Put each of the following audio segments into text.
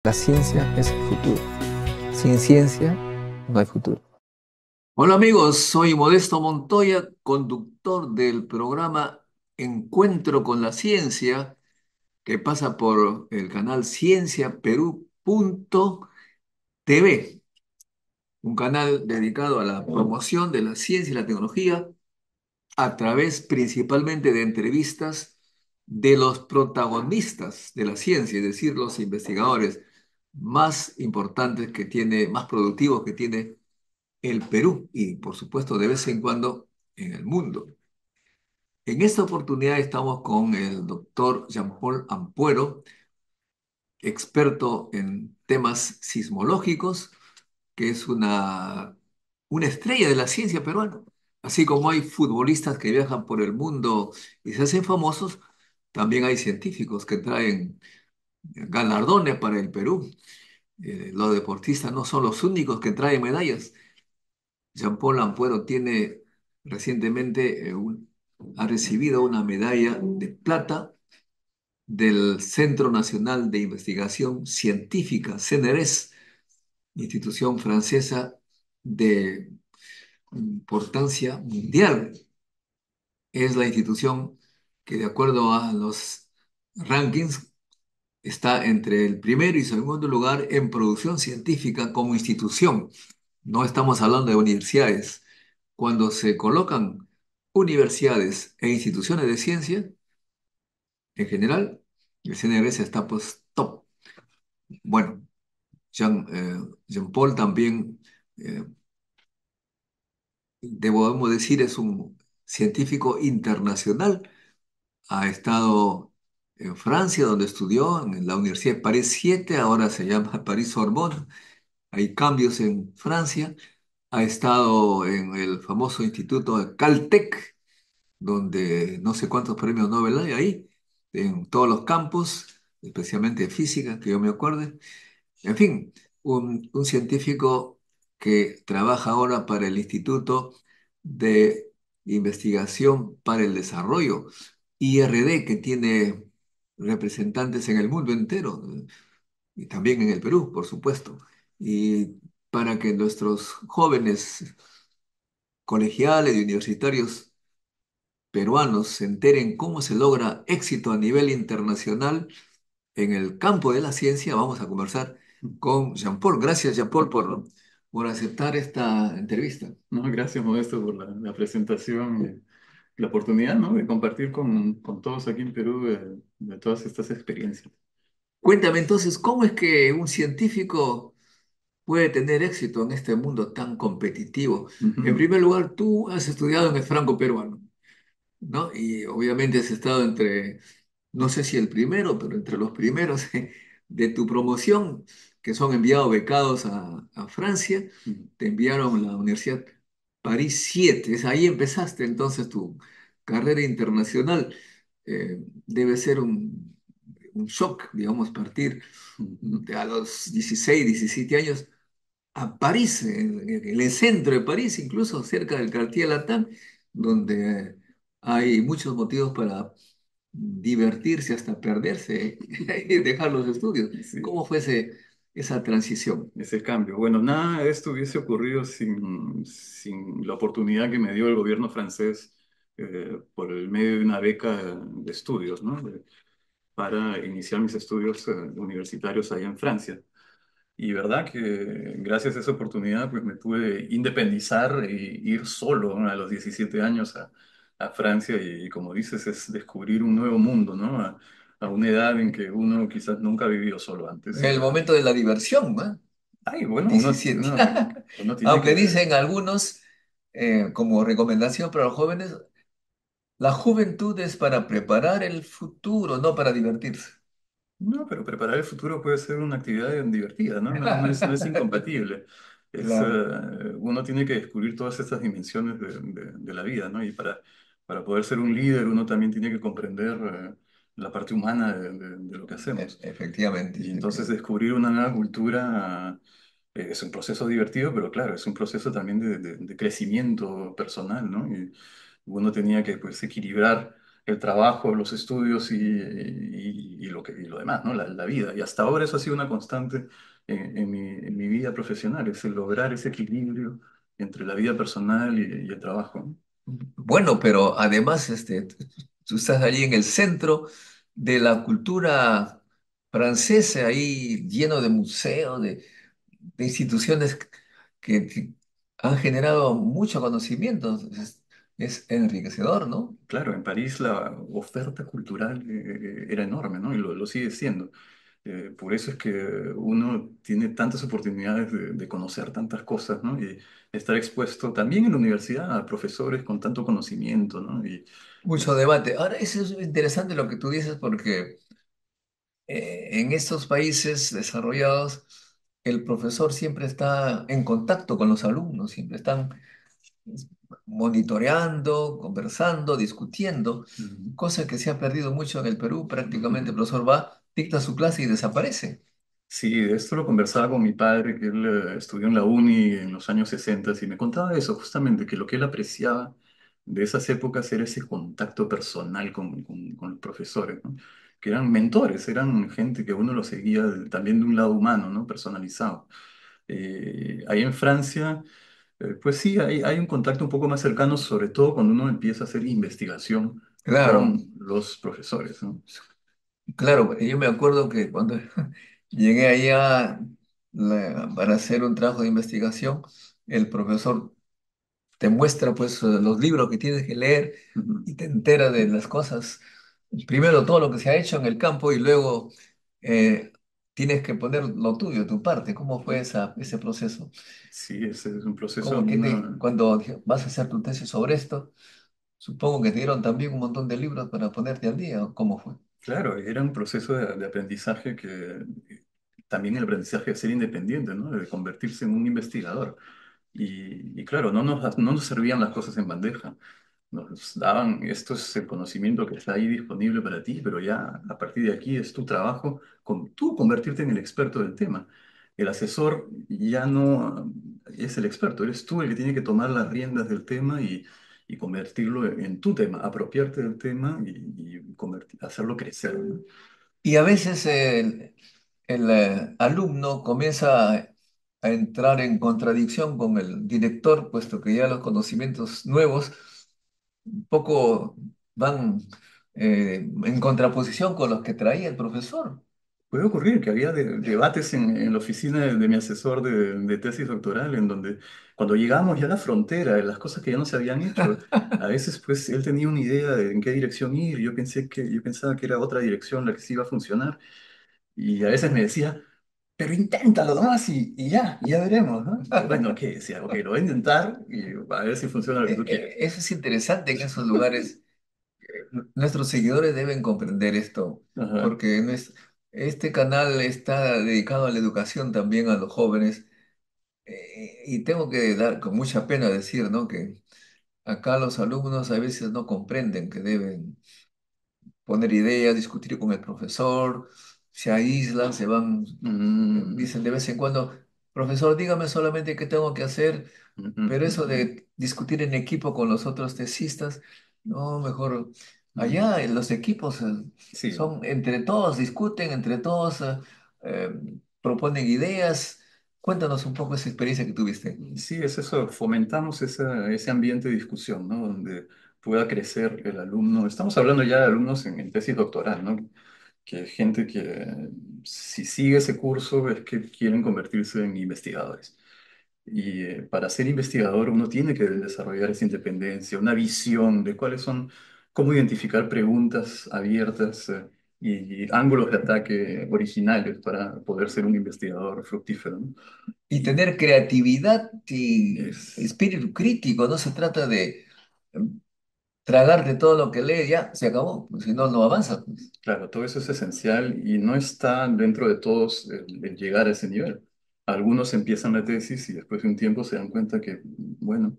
La ciencia es el futuro. Sin ciencia no hay futuro. Hola amigos, soy Modesto Montoya, conductor del programa Encuentro con la Ciencia, que pasa por el canal cienciaperú.tv, un canal dedicado a la promoción de la ciencia y la tecnología a través principalmente de entrevistas de los protagonistas de la ciencia, es decir, los investigadores más importantes que tiene, más productivos que tiene el Perú y, por supuesto, de vez en cuando en el mundo. En esta oportunidad estamos con el doctor Jean-Paul Ampuero, experto en temas sismológicos, que es una estrella de la ciencia peruana. Así como hay futbolistas que viajan por el mundo y se hacen famosos, también hay científicos que traen galardones para el Perú. Los deportistas no son los únicos que traen medallas. Jean-Paul Ampuero tiene recientemente ha recibido una medalla de plata del Centro Nacional de Investigación Científica, CNRS, institución francesa de importancia mundial. Es la institución que, de acuerdo a los rankings, está entre el primero y segundo lugar en producción científica como institución. No estamos hablando de universidades. Cuando se colocan universidades e instituciones de ciencia, en general, el CNRS está pues top. Bueno, Jean Paul también, eh, debemos decir, es un científico internacional. Ha estado en Francia, donde estudió, en la Universidad de París 7, ahora se llama París Sorbonne. Hay cambios en Francia. Ha estado en el famoso instituto de Caltech, donde no sé cuántos premios Nobel hay ahí, en todos los campos, especialmente de física, que yo me acuerde. En fin, un científico que trabaja ahora para el Instituto de Investigación para el Desarrollo, IRD, que tiene representantes en el mundo entero, y también en el Perú, por supuesto. Y para que nuestros jóvenes colegiales y universitarios peruanos se enteren cómo se logra éxito a nivel internacional en el campo de la ciencia, vamos a conversar con Jean-Paul. Gracias, Jean-Paul, por aceptar esta entrevista. No, gracias, Modesto, por la presentación y la oportunidad, ¿no?, de compartir con todos aquí en Perú de todas estas experiencias. Cuéntame entonces, ¿cómo es que un científico puede tener éxito en este mundo tan competitivo? En Ujú. primer lugar, tú has estudiado en el franco peruano, ¿no? Y obviamente has estado entre, no sé si el primero, pero entre los primeros de tu promoción, que son enviados becados a Francia, Ujú. te enviaron a la Universidad París 7. Ahí empezaste entonces tu carrera internacional. Debe ser un shock, digamos, partir Ujú. a los 16, 17 años a París, en el centro de París, incluso cerca del Cartier Latin, donde hay muchos motivos para divertirse hasta perderse y dejar los estudios. Sí, ¿Cómo fue esa transición? ese cambio. Bueno, nada de esto hubiese ocurrido sin la oportunidad que me dio el gobierno francés por el medio de una beca de estudios, ¿no? Para iniciar mis estudios universitarios allá en Francia. Y verdad que gracias a esa oportunidad pues me pude independizar e ir solo, ¿no?, a los 17 años a Francia y, como dices, es descubrir un nuevo mundo, ¿no? A una edad en que uno quizás nunca ha vivido solo antes. El momento de la diversión, ¿no? Ay, bueno, 17. uno tiene Aunque que... dicen algunos, como recomendación para los jóvenes, la juventud es para preparar el futuro, no para divertirse. No, pero preparar el futuro puede ser una actividad divertida, ¿no? No es incompatible. Claro. Uno tiene que descubrir todas estas dimensiones de la vida, ¿no? Y para poder ser un líder, uno también tiene que comprender la parte humana de lo que hacemos. Efectivamente, Y entonces efectivamente. descubrir una nueva cultura es un proceso divertido, pero claro, es un proceso también de crecimiento personal, ¿no? Y uno tenía que, pues, equilibrar el trabajo, los estudios y lo demás, ¿no? La vida. Y hasta ahora eso ha sido una constante en mi vida profesional, es el lograr ese equilibrio entre la vida personal y el trabajo, ¿no? Bueno, pero además tú estás allí en el centro de la cultura francesa, ahí lleno de museos, de instituciones que han generado mucho conocimiento. Es enriquecedor, ¿no? Claro, en París la oferta cultural era enorme, ¿no? Y lo sigue siendo. Por eso es que uno tiene tantas oportunidades de conocer tantas cosas, ¿no? Y estar expuesto también en la universidad a profesores con tanto conocimiento, ¿no? Y Mucho es, debate. Ahora, eso es interesante lo que tú dices porque en estos países desarrollados, el profesor siempre está en contacto con los alumnos, siempre están monitoreando, conversando, discutiendo, mm, cosa que se ha perdido mucho en el Perú. Prácticamente el profesor va, dicta su clase y desaparece. sí, de esto lo conversaba con mi padre, que él estudió en la uni en los años 60 y me contaba eso, justamente, que lo que él apreciaba de esas épocas era ese contacto personal con los profesores, ¿no? Que eran mentores, eran gente que uno lo seguía también de un lado humano, ¿no? Personalizado. Ahí en Francia, pues sí, hay un contacto un poco más cercano, sobre todo cuando uno empieza a hacer investigación Claro, con los profesores, ¿no? claro, yo me acuerdo que cuando llegué allá para hacer un trabajo de investigación, el profesor te muestra pues los libros que tienes que leer Ujú. y te entera de las cosas. Primero todo lo que se ha hecho en el campo y luego eh, tienes que poner lo tuyo, tu parte. ¿Cómo fue ese proceso? Sí, ese es un proceso, Como que cuando vas a hacer tu tesis sobre esto, supongo que te dieron también un montón de libros para ponerte al día. ¿O cómo fue? claro, era un proceso de aprendizaje que también el aprendizaje de ser independiente, ¿no? De convertirse en un investigador. Y claro, no nos servían las cosas en bandeja. Nos daban, esto es el conocimiento que está ahí disponible para ti, pero ya a partir de aquí es tu trabajo con tú convertirte en el experto del tema. El asesor ya no es el experto, eres tú el que tiene que tomar las riendas del tema y convertirlo en tu tema, apropiarte del tema hacerlo crecer, ¿no? Y a veces el alumno comienza a entrar en contradicción con el director, puesto que ya los conocimientos nuevos un poco van en contraposición con los que traía el profesor. Puede ocurrir que había debates en la oficina de mi asesor de tesis doctoral, en donde cuando llegamos ya a la frontera, de las cosas que ya no se habían hecho, a veces pues él tenía una idea de en qué dirección ir, yo pensaba que era otra dirección la que sí iba a funcionar, y a veces me decía, pero inténtalo nomás y ya veremos, ¿no? Y yo, bueno, ¿qué? Decía, ok, lo voy a intentar y a ver si funciona lo que tú quieres. Eso es interesante en esos lugares. Nuestros seguidores deben comprender esto, Ajá. porque este canal está dedicado a la educación también a los jóvenes. Y tengo que dar con mucha pena decir, ¿no? Que acá los alumnos a veces no comprenden que deben poner ideas, discutir con el profesor, se aíslan, se van, Mm, dicen de vez en cuando, profesor, dígame solamente qué tengo que hacer, ujú, pero eso ujú. de discutir en equipo con los otros tesistas, no, mejor Mm, allá en los equipos sí. son entre todos, discuten, entre todos eh, proponen ideas. Cuéntanos un poco esa experiencia que tuviste. Sí, es eso, fomentamos ese ambiente de discusión, ¿no? Donde pueda crecer el alumno. Estamos hablando ya de alumnos en tesis doctoral, ¿no? Que gente que si sigue ese curso es que quieren convertirse en investigadores. Y para ser investigador uno tiene que desarrollar esa independencia, una visión de cuáles son, cómo identificar preguntas abiertas y ángulos de ataque originales para poder ser un investigador fructífero, ¿no? Y Y tener creatividad y es, espíritu crítico, no se trata de tragarte todo lo que lees, ya, se acabó, pues, si no, no avanza, pues. claro, todo eso es esencial y no está dentro de todos el llegar a ese nivel. Algunos empiezan la tesis y después de un tiempo se dan cuenta que, bueno,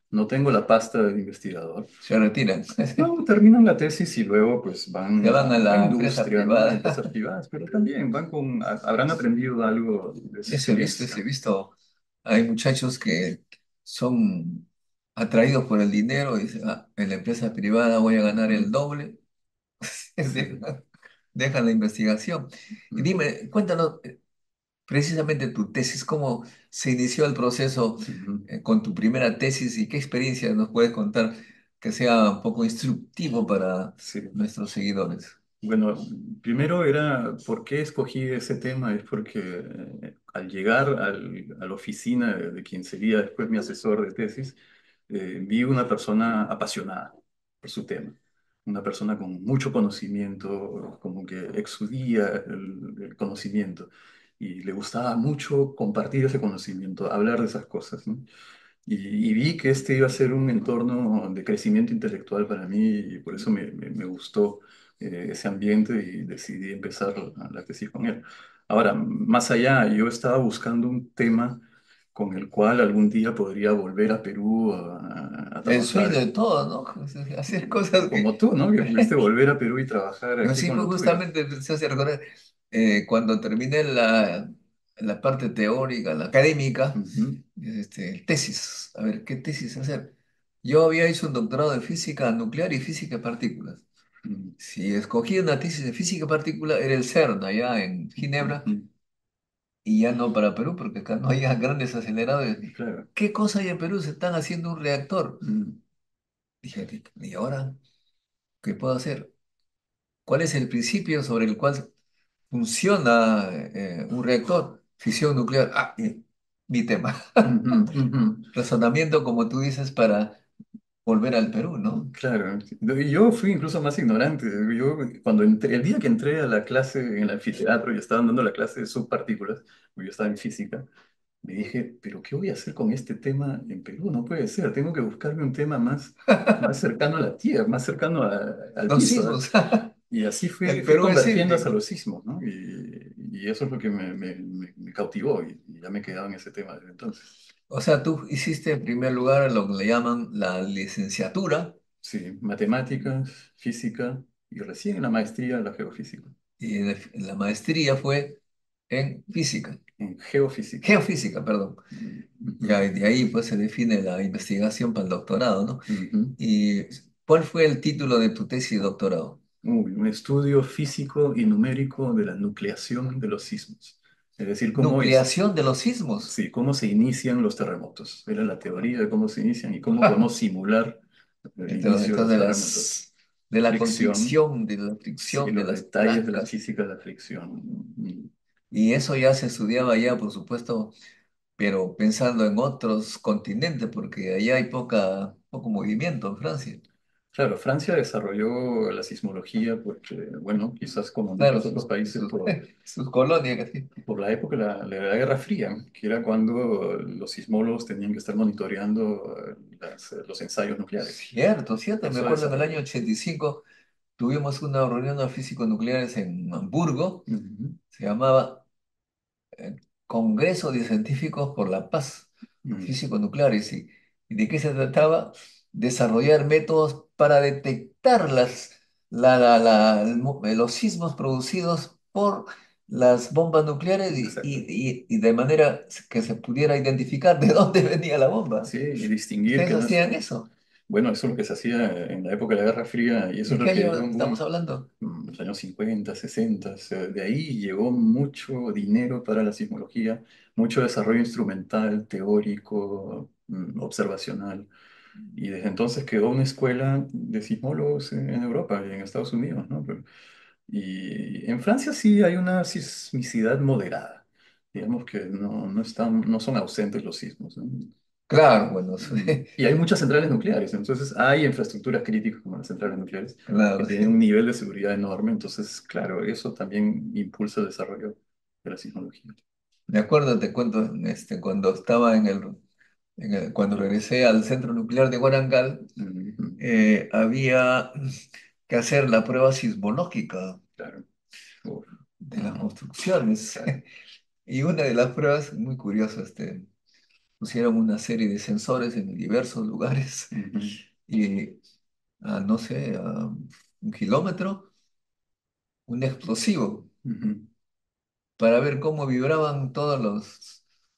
no tengo la pasta de investigador. Se retiran, No, terminan la tesis y luego pues se van van a a la empresa industria, ¿no? A empresas privada. privadas, pero también habrán aprendido algo de esa Eso he experiencia. visto. Hay muchachos que son atraídos por el dinero y dicen, "Ah, en la empresa privada voy a ganar el Ujú. doble Sí. Dejan la investigación. Y Mm, dime, cuéntanos precisamente tu tesis, cómo se inició el proceso ujú. con tu primera tesis y qué experiencia nos puedes contar que sea un poco instructivo para Sí. nuestros seguidores. Bueno, primero era, ¿por qué escogí ese tema? Es porque al llegar a la oficina de quien sería después mi asesor de tesis, vi una persona apasionada por su tema, una persona con mucho conocimiento, como que exudía el conocimiento y le gustaba mucho compartir ese conocimiento, hablar de esas cosas, ¿no? Y vi que este iba a ser un entorno de crecimiento intelectual para mí y por eso me gustó ese ambiente y decidí empezar la tesis con él. Ahora, más allá, yo estaba buscando un tema con el cual algún día podría volver a Perú a El sueño de trabajar, todos, ¿no? Hacer cosas que... como tú, ¿no? Que pudiste volver a Perú y trabajar Yo aquí sí, con pues lo tuyo. justamente se hace recordar, cuando terminé la parte teórica, la académica, Ujú, tesis, a ver, ¿qué tesis hacer? Yo había hecho un doctorado de física nuclear y física de partículas. ujú, Si escogí una tesis de física partícula, era el CERN, allá en Ginebra, ujú. y ya no para Perú, porque acá no hay grandes aceleradores. Claro. ¿Qué cosa hay en Perú? Se están haciendo un reactor. Mm, Dije, ¿y ahora qué puedo hacer? ¿Cuál es el principio sobre el cual funciona un reactor? Fisión nuclear. Ah, mi tema. ujú, ujú. Razonamiento, como tú dices, para volver al Perú, ¿no? Claro, y yo fui incluso más ignorante. Yo cuando entré, el día que entré a la clase en el anfiteatro y estaban dando la clase de subpartículas, porque yo estaba en física, me dije, pero ¿qué voy a hacer con este tema en Perú? No puede ser, tengo que buscarme un tema más cercano a la Tierra, más cercano al Los piso, ¿eh? sismos. Y así El fui Perú es convergiendo hacia sísmico. los sismos, ¿no? Y eso es lo que me cautivó y ya me he quedado en ese tema desde entonces. O sea, tú hiciste en primer lugar lo que le llaman la licenciatura Sí, matemáticas, física y recién en la maestría la geofísica. y la maestría fue en física, En geofísica. geofísica, perdón. Ujú, Ya, y de ahí pues se define la investigación para el doctorado, ¿no? ujú. ¿Y cuál fue el título de tu tesis de doctorado? Un estudio físico y numérico de la nucleación de los sismos. Es decir, Nucleación de los sismos. sí, cómo se inician los terremotos. Era la teoría de cómo se inician y cómo podemos simular el inicio de Entonces, los terremotos. de la Fricción, constricción, de la sí, fricción de los las detalles de la placas. física de la fricción. Y eso ya se estudiaba ya, por supuesto, pero pensando en otros continentes, porque allá hay poco movimiento en Francia. Claro, Francia desarrolló la sismología porque, bueno, quizás como Claro, muchos otros países sus colonias, casi. por la época de la Guerra Fría, que era cuando los sismólogos tenían que estar monitoreando los ensayos nucleares. Cierto, cierto. Me Eso acuerdo en el año desarrolló. 85 tuvimos una reunión de físicos nucleares en Hamburgo. Ujú, Se llamaba Congreso de Científicos por la Paz, ujú. Físicos Nucleares. ¿Y de qué se trataba? Desarrollar métodos para detectar los sismos producidos por las bombas nucleares Exacto. y de manera que se pudiera identificar de dónde venía la bomba. Sí, y distinguir ¿Ustedes que no es... hacían eso? Bueno, eso es lo que se hacía en la época de la Guerra Fría y eso ¿En es qué lo que año dio un estamos boom. hablando? Los años 50, 60, o sea, de ahí llegó mucho dinero para la sismología, mucho desarrollo instrumental, teórico, observacional, y desde entonces quedó una escuela de sismólogos en Europa y en Estados Unidos, ¿no? Y en Francia sí hay una sismicidad moderada, digamos que no son ausentes los sismos, ¿no? Claro, bueno, Y hay muchas centrales nucleares, entonces hay infraestructuras críticas como las centrales nucleares que claro, tienen un sí. nivel de seguridad enorme, entonces, claro, eso también impulsa el desarrollo de la sismología. Me acuerdo, te cuento, cuando estaba cuando regresé al centro nuclear de Guarangal, Ujú, había que hacer la prueba sismológica claro. Uf, de las ujú, construcciones. claro. Y una de las pruebas, muy curioso, pusieron una serie de sensores en diversos lugares Ujú, y no sé, a 1 kilómetro, un explosivo ujú, para ver cómo vibraban todos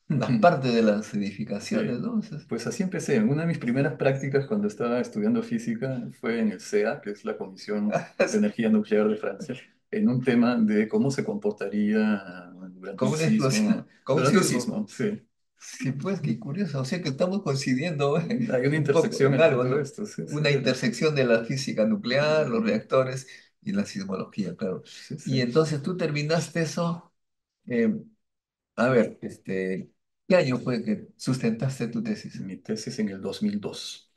las partes de las edificaciones, Sí, ¿no? pues así empecé. Una de mis primeras prácticas cuando estaba estudiando física fue en el CEA, que es la Comisión de Energía Nuclear de Francia, en un tema de cómo se comportaría durante un Como una explosión, sismo. como un Durante un sismo. sismo, sí. Sí, pues qué curioso. O sea que estamos coincidiendo Hay una un poco intersección en entre algo, todo ¿no? esto, sí, sí. Una intersección de la física nuclear, los Mm, reactores y la sismología, claro. sí, sí. Y entonces tú terminaste eso. eh, a ver, ¿qué año fue que sustentaste tu tesis? Mi tesis en el 2002.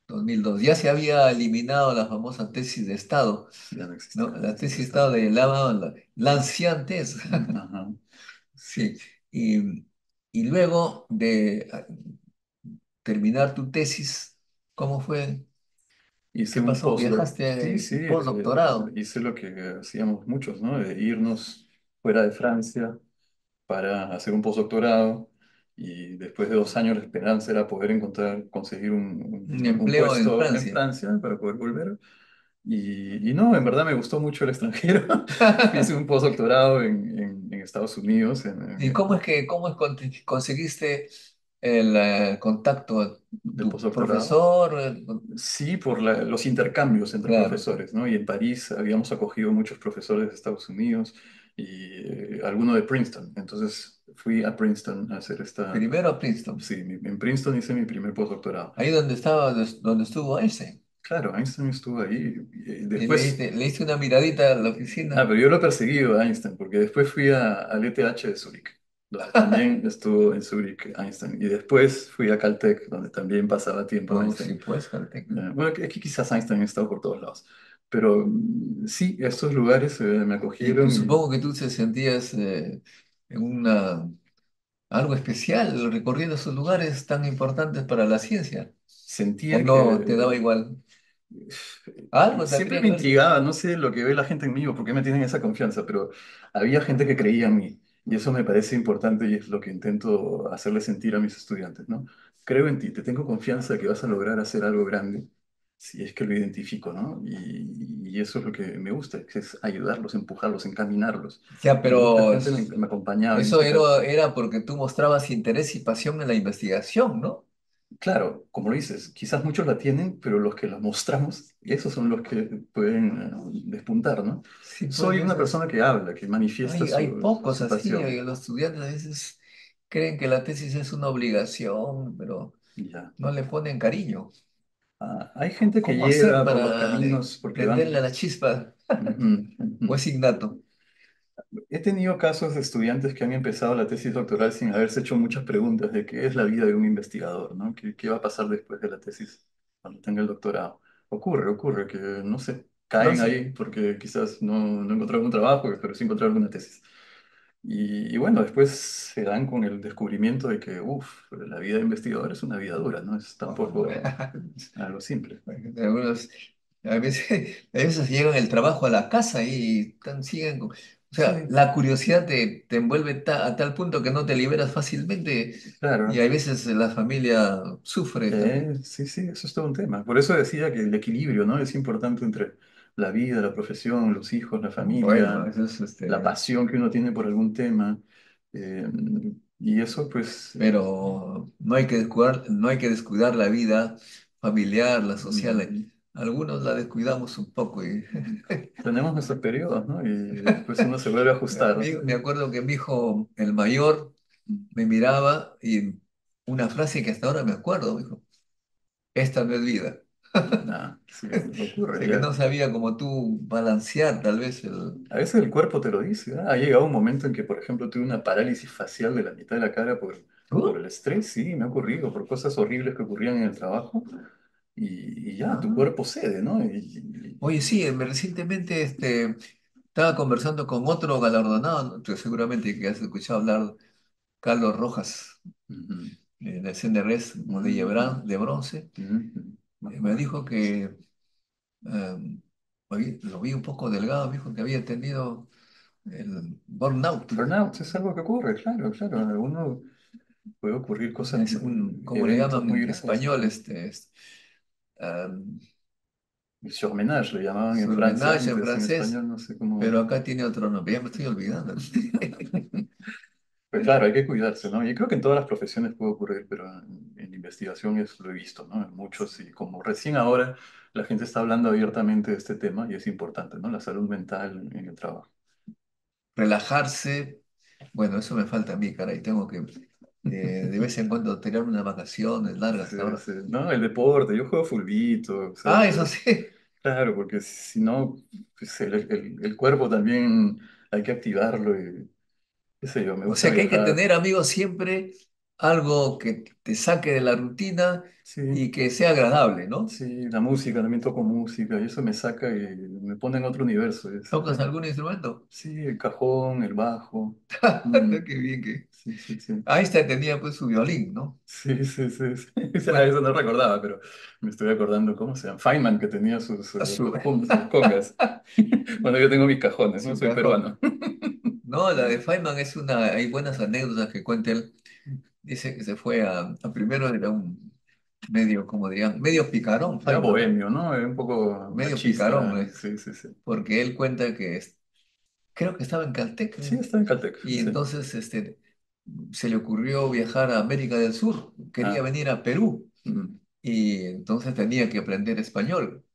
2002. Ya se había eliminado la famosa tesis de Estado, Ya no ¿no? existía la La tesis tesis de de Estado Estado. le llamaban la anciana tesis. Ajá, Sí. sí. Y luego de terminar tu tesis, ¿cómo fue? Hice ¿Qué un pasó? postdoc. Sí, ¿Viajaste sí, postdoctorado? hice lo que hacíamos muchos, ¿no? De irnos fuera de Francia para hacer un postdoctorado y después de 2 años la esperanza era poder conseguir Un un empleo en puesto en Francia. Francia para poder volver. Y no, en verdad me gustó mucho el extranjero. Hice un postdoctorado en Estados Unidos, ¿Y cómo es conseguiste el contacto? de ¿Tu postdoctorado. profesor? Sí, por los intercambios entre Claro, claro. profesores, ¿no? Y en París habíamos acogido muchos profesores de Estados Unidos y alguno de Princeton. Entonces fui a Princeton a hacer esta. Primero a Princeton, Sí, en Princeton hice mi primer postdoctorado. ahí donde estaba, donde estuvo Einstein. Claro, Einstein estuvo ahí. Y Y después, le diste una miradita a la pero oficina. yo lo he perseguido a Einstein, porque después fui al ETH de Zúrich, donde también estuvo en Zúrich Einstein. Y después fui a Caltech, donde también pasaba tiempo Oh, sí, Einstein. pues, Caltech. Bueno, que quizás Einstein ha estado por todos lados. Pero sí, estos lugares me Y pues, acogieron y supongo que tú te sentías en algo especial recorriendo esos lugares tan importantes para la ciencia. ¿O sentía no te daba que igual? Algo siempre tendría me que ver. intrigaba, no sé lo que ve la gente en mí o por qué me tienen esa confianza, pero había gente que creía en mí y eso me parece importante y es lo que intento hacerle sentir a mis estudiantes, ¿no? Creo en ti, te tengo confianza de que vas a lograr hacer algo grande si es que lo identifico, ¿no? Y eso es lo que me gusta, que es ayudarlos, empujarlos, encaminarlos. Ya, Y mucha pero gente me acompañaba en eso este camino. era porque tú mostrabas interés y pasión en la investigación, ¿no? Claro, como lo dices, quizás muchos la tienen, pero los que la mostramos, esos son los que pueden despuntar, ¿no? Sí, pues Soy una persona que habla, que manifiesta hay pocos su así. pasión. Los estudiantes a veces creen que la tesis es una obligación, pero Y ya. no le ponen cariño. Hay gente que ¿Cómo hacer llega por los para caminos porque prenderle van. la chispa? Ujú, ¿O ujú. es innato? He tenido casos de estudiantes que han empezado la tesis doctoral sin haberse hecho muchas preguntas de qué es la vida de un investigador, ¿no? ¿Qué va a pasar después de la tesis cuando tenga el doctorado? Ocurre que, no sé, No caen sé. ahí porque quizás no encontraron un trabajo, pero sí encontraron una tesis. Y bueno, después se dan con el descubrimiento de que, uff, la vida de investigador es una vida dura, ¿no? Es tampoco algo simple. Algunos, a veces llegan el trabajo a la casa y siguen. O sea, Sí, la curiosidad te envuelve a tal punto que no te liberas fácilmente y claro. a veces la familia sufre también. Sí, sí, eso es todo un tema. Por eso decía que el equilibrio, ¿no? Es importante entre la vida, la profesión, los hijos, la Bueno, familia, eso es la pasión que uno tiene por algún tema. eh, y eso, pues, pero no hay que descuidar la vida familiar, la social. mm, Algunos la descuidamos un poco y tenemos nuestros periodos, ¿no? Y después uno se vuelve a ajustar. me acuerdo que mi hijo, el mayor, me miraba y una frase que hasta ahora me acuerdo, me dijo, esta no es vida. Nada, sí, O ocurre. sea, que no sabía como tú balancear tal vez el... A veces el cuerpo te lo dice, ¿ah? Ha llegado un momento en que, por ejemplo, tuve una parálisis facial de la mitad de la cara por ¿Uh? el estrés, sí, me ha ocurrido, por cosas horribles que ocurrían en el trabajo. Y ya, tu Ah. cuerpo cede, ¿no? Oye, sí, recientemente estaba conversando con otro galardonado, ¿no? Tú seguramente que has escuchado hablar, Carlos Rojas, Ujú, del CNRS, medalla ujú, de bronce. ujú. Me Me acuerdo. dijo que, lo vi un poco delgado, me dijo que había tenido el burnout. Burnout es algo que ocurre, claro, claro. Uno puede ocurrir cosas, Es un, ¿cómo le eventos llaman muy en graves. español? Um, El surmenage le llamaban en Francia surmenage en antes, en francés, español no sé cómo. pero acá tiene otro nombre, ya me estoy olvidando. Pues claro, hay que cuidarse, ¿no? Y creo que en todas las profesiones puede ocurrir, pero en investigación lo he visto, ¿no? En muchos, y como recién ahora la gente está hablando abiertamente de este tema y es importante, ¿no? La salud mental en el trabajo. Relajarse, bueno, eso me falta a mí, caray, tengo que de vez en cuando tener unas vacaciones largas Sí, ahora. sí. No, el deporte, yo juego fulbito, o sea, Ah, eso sí. claro, porque si no, pues el cuerpo también hay que activarlo y qué sé yo, me O gusta sea que hay que viajar. tener, amigos, siempre algo que te saque de la rutina Sí, y que sea agradable, ¿no? sí, la música, también toco música y eso me saca y me pone en otro universo. ¿Tocas algún instrumento? Sí, el cajón, el bajo. Mm, Qué bien que... sí, sí, sí. Einstein tenía pues su violín, ¿no? Sí, sí, sí, sí. Bueno, Eso no recordaba, pero me estoy acordando, ¿cómo se llama? Feynman, que tenía a su, sus congas. Bueno, yo tengo mis cajones, ¿no? su Soy cajón. peruano. No, la de Feynman es una... Hay buenas anécdotas que cuenta él. Dice que se fue a primero era un medio, como dirían, medio picarón, Era Feynman, ¿no? bohemio, ¿no? Era un poco Medio picarón, machista. Sí, sí, sí. porque él cuenta que creo que estaba en Caltech, Sí, está en Caltech, y sí. entonces se le ocurrió viajar a América del Sur, quería Ah, venir a Perú mm, y entonces tenía que aprender español.